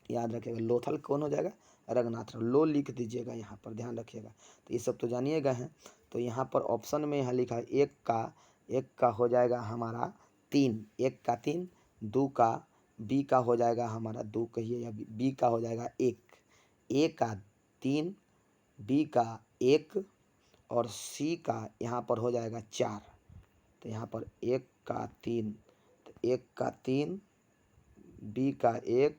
याद रखिएगा। लोथल कौन हो जाएगा? रंगनाथ राव। लो लिख दीजिएगा यहाँ पर, ध्यान रखिएगा। तो ये सब तो जानिएगा हैं। तो यहाँ पर ऑप्शन में यहाँ लिखा है एक का हो जाएगा हमारा 3, 1 का 3, 2 का, B का हो जाएगा हमारा 2 कहिए, या B का हो जाएगा 1, A का 3, B का 1 और C का यहाँ पर हो जाएगा 4। तो यहाँ पर 1 का 3, तो 1 का 3, B का 1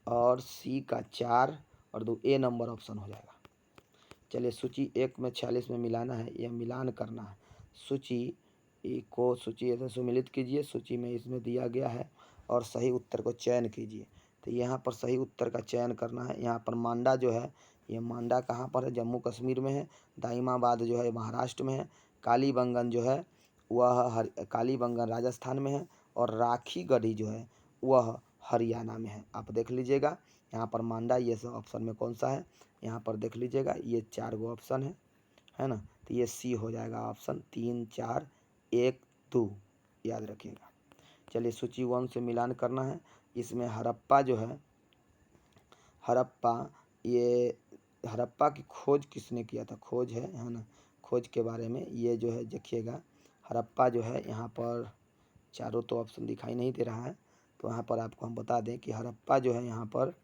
और C का 4 और 2, A नंबर ऑप्शन हो जाएगा। चलिए सूची 1 में 46 में मिलाना है, यह मिलान करना है। सूची को ऐसे सुमिलित कीजिए, सूची में इसमें दिया गया है और सही उत्तर को चयन कीजिए। तो यहाँ पर सही उत्तर का चयन करना है। यहाँ पर मांडा जो है, ये मांडा कहाँ पर है? जम्मू कश्मीर में है। दाइमाबाद जो है महाराष्ट्र में है। कालीबंगन जो है वह कालीबंगन राजस्थान में है और राखीगढ़ी जो है वह हरियाणा में है। आप देख लीजिएगा यहाँ पर मांडा, ये सब ऑप्शन में कौन सा है? यहाँ पर देख लीजिएगा, ये 4 गो ऑप्शन है ना। तो ये C हो जाएगा ऑप्शन 3, 4, 1, 2, याद रखिएगा। चलिए सूची 1 से मिलान करना है। इसमें हड़प्पा जो है, हड़प्पा की खोज किसने किया था? खोज है ना, खोज के बारे में ये जो है देखिएगा। हड़प्पा जो है यहाँ पर चारों तो ऑप्शन दिखाई नहीं दे रहा है, तो यहाँ पर आपको हम बता दें कि हड़प्पा जो है यहाँ पर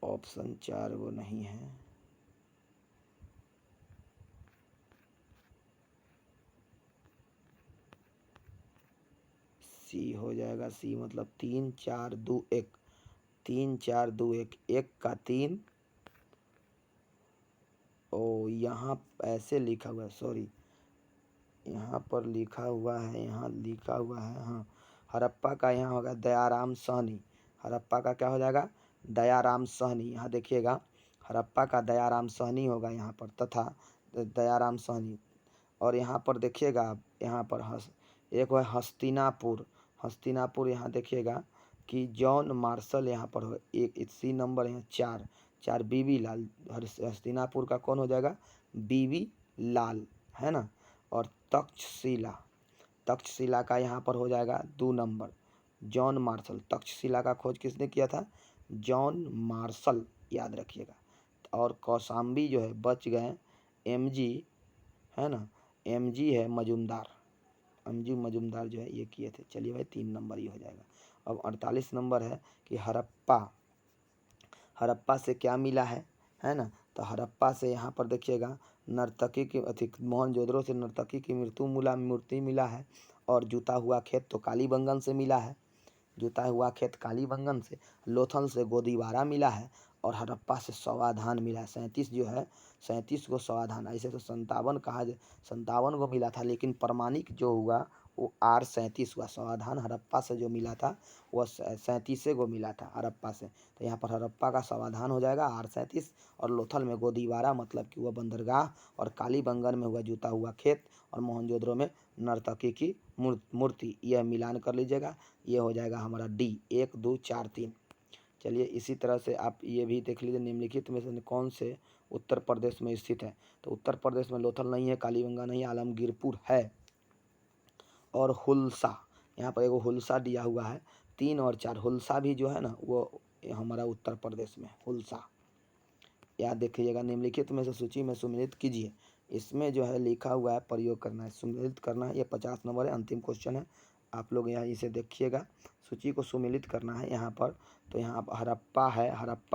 ऑप्शन 4 वो नहीं है। C हो जाएगा। C मतलब 3, 4, 2, 1, 3, 4, 2, 1, 1 का 3। ओ यहाँ ऐसे लिखा हुआ है, सॉरी, यहाँ पर लिखा हुआ है, यहाँ लिखा हुआ है, हाँ, हड़प्पा का यहाँ होगा दयाराम साहनी। हड़प्पा का क्या हो जाएगा? दयाराम साहनी। यहाँ देखिएगा हड़प्पा का दयाराम साहनी होगा यहाँ पर, तथा दयाराम साहनी। और यहाँ पर देखिएगा आप, यहाँ पर एक है हस्तिनापुर। हस्तिनापुर यहाँ देखिएगा कि जॉन मार्शल यहाँ पर हो। एक C नंबर यहाँ 4 BB लाल। हस्तिनापुर का कौन हो जाएगा? BB लाल, है ना। और तक्षशिला का यहाँ पर हो जाएगा 2 नंबर, जॉन मार्शल। तक्षशिला का खोज किसने किया था? जॉन मार्शल, याद रखिएगा। और कौशाम्बी जो है बच गए, MG, है ना, MG है मजुमदार, MG मजुमदार जो है ये किए थे। चलिए भाई 3 नंबर ये हो जाएगा। अब 48 नंबर है कि हड़प्पा से क्या मिला है ना। तो हड़प्पा से यहाँ पर देखिएगा नर्तकी की मोहनजोदड़ो से नर्तकी की मूर्ति मिला है। और जूता हुआ खेत तो कालीबंगन से मिला है, जूता हुआ खेत कालीबंगन से। लोथल से गोदीबारा मिला है और हड़प्पा से सवाधान मिला है। 37 जो है, 37 को सवाधान, ऐसे तो 57 कहा, 57 को मिला था, लेकिन प्रमाणिक जो हुआ वो R37 हुआ। समाधान हड़प्पा से जो मिला था वह 37 को मिला था हड़प्पा से। तो यहाँ पर हड़प्पा का समाधान हो जाएगा R37। और लोथल में गोदीबारा मतलब कि वह बंदरगाह, और कालीबंगन में हुआ जूता हुआ खेत, और मोहनजोदड़ो में नर्तकी की मूर्ति। यह मिलान कर लीजिएगा, ये हो जाएगा हमारा D 1 2 4 3। चलिए इसी तरह से आप ये भी देख लीजिए, निम्नलिखित में से कौन से उत्तर प्रदेश में स्थित है। तो उत्तर प्रदेश में लोथल नहीं है, कालीबंगा नहीं है, आलमगीरपुर है, और हुलसा। यहाँ पर एगो हुलसा दिया हुआ है 3 और 4। हुलसा भी जो है ना वो हमारा उत्तर प्रदेश में हुलसा। याद देखिएगा, निम्नलिखित में से सूची में सुमेलित कीजिए। इसमें जो है लिखा हुआ है प्रयोग करना है, सुमेलित करना है। ये 50 नंबर है, अंतिम क्वेश्चन है। आप लोग यहाँ इसे देखिएगा, सूची को सुमेलित करना है यहाँ पर। तो यहाँ हड़प्पा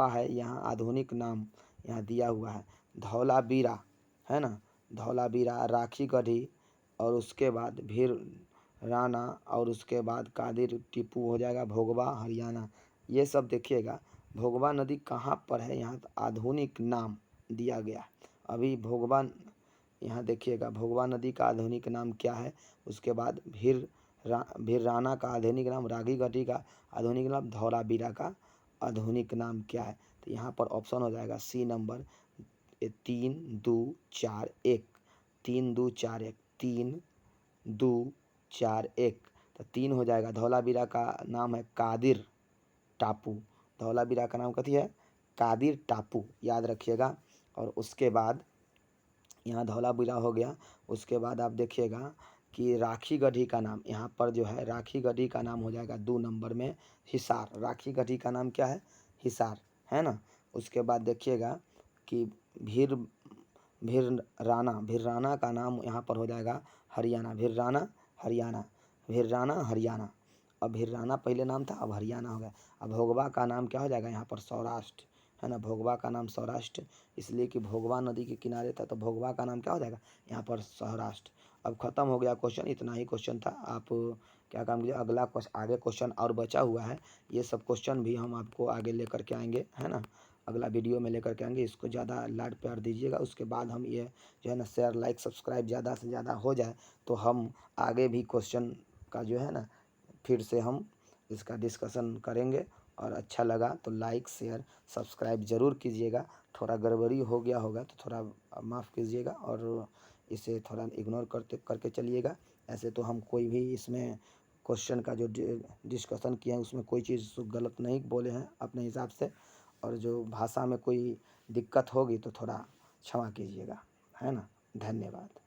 है, यहाँ आधुनिक नाम यहाँ दिया हुआ है धौलावीरा, है ना, धौलावीरा, राखी गढ़ी, और उसके बाद भीर राना, और उसके बाद कादिर टीपू हो जाएगा, भोगवा हरियाणा। ये सब देखिएगा। भोगवा नदी कहाँ पर है, यहाँ आधुनिक नाम दिया गया है। अभी भोगवा, यहाँ देखिएगा भोगवा नदी का आधुनिक नाम क्या है। उसके बाद भीरराना का आधुनिक नाम, रागी गढ़ी का आधुनिक नाम, धौलावीरा का आधुनिक नाम क्या है। तो यहाँ पर ऑप्शन हो जाएगा सी नंबर 3 2 4 1। 3 2 4 1, 3 2 4 1। तो 3 हो जाएगा। धौलावीरा का नाम है कादिर टापू। धौलावीरा का नाम कथी है, कादिर टापू, याद रखिएगा। और उसके बाद यहाँ धौलावीरा हो गया। उसके बाद आप देखिएगा कि राखी गढ़ी का नाम यहाँ पर जो है, राखी गढ़ी का नाम हो जाएगा 2 नंबर में हिसार। राखी गढ़ी का नाम क्या है, हिसार, है ना। उसके बाद देखिएगा कि भीरराना का नाम यहाँ पर हो जाएगा हरियाणा। भीरराना हरियाणा। अब भीरराना पहले नाम था, अब हरियाणा हो गया। अब भोगवा का नाम क्या हो जाएगा यहाँ पर, सौराष्ट्र, है ना। भोगवा का नाम सौराष्ट्र, इसलिए कि भोगवा नदी के किनारे था, तो भोगवा का नाम क्या हो जाएगा यहाँ पर, सौराष्ट्र। अब ख़त्म हो गया क्वेश्चन, इतना ही क्वेश्चन था। आप क्या काम कीजिए, अगला क्वेश्चन, आगे क्वेश्चन और बचा हुआ है। ये सब क्वेश्चन भी हम आपको आगे लेकर के आएंगे, है ना, अगला वीडियो में लेकर के आएंगे। इसको ज़्यादा लाड प्यार दीजिएगा। उसके बाद हम ये जो है ना शेयर लाइक सब्सक्राइब ज़्यादा से ज़्यादा हो जाए, तो हम आगे भी क्वेश्चन का जो है ना फिर से हम इसका डिस्कशन करेंगे। और अच्छा लगा तो लाइक शेयर सब्सक्राइब ज़रूर कीजिएगा। थोड़ा गड़बड़ी हो गया होगा तो थोड़ा माफ़ कीजिएगा, और इसे थोड़ा इग्नोर करके चलिएगा। ऐसे तो हम कोई भी इसमें क्वेश्चन का जो डिस्कशन किया है उसमें कोई चीज़ गलत नहीं बोले हैं अपने हिसाब से। और जो भाषा में कोई दिक्कत होगी तो थोड़ा क्षमा कीजिएगा, है ना। धन्यवाद।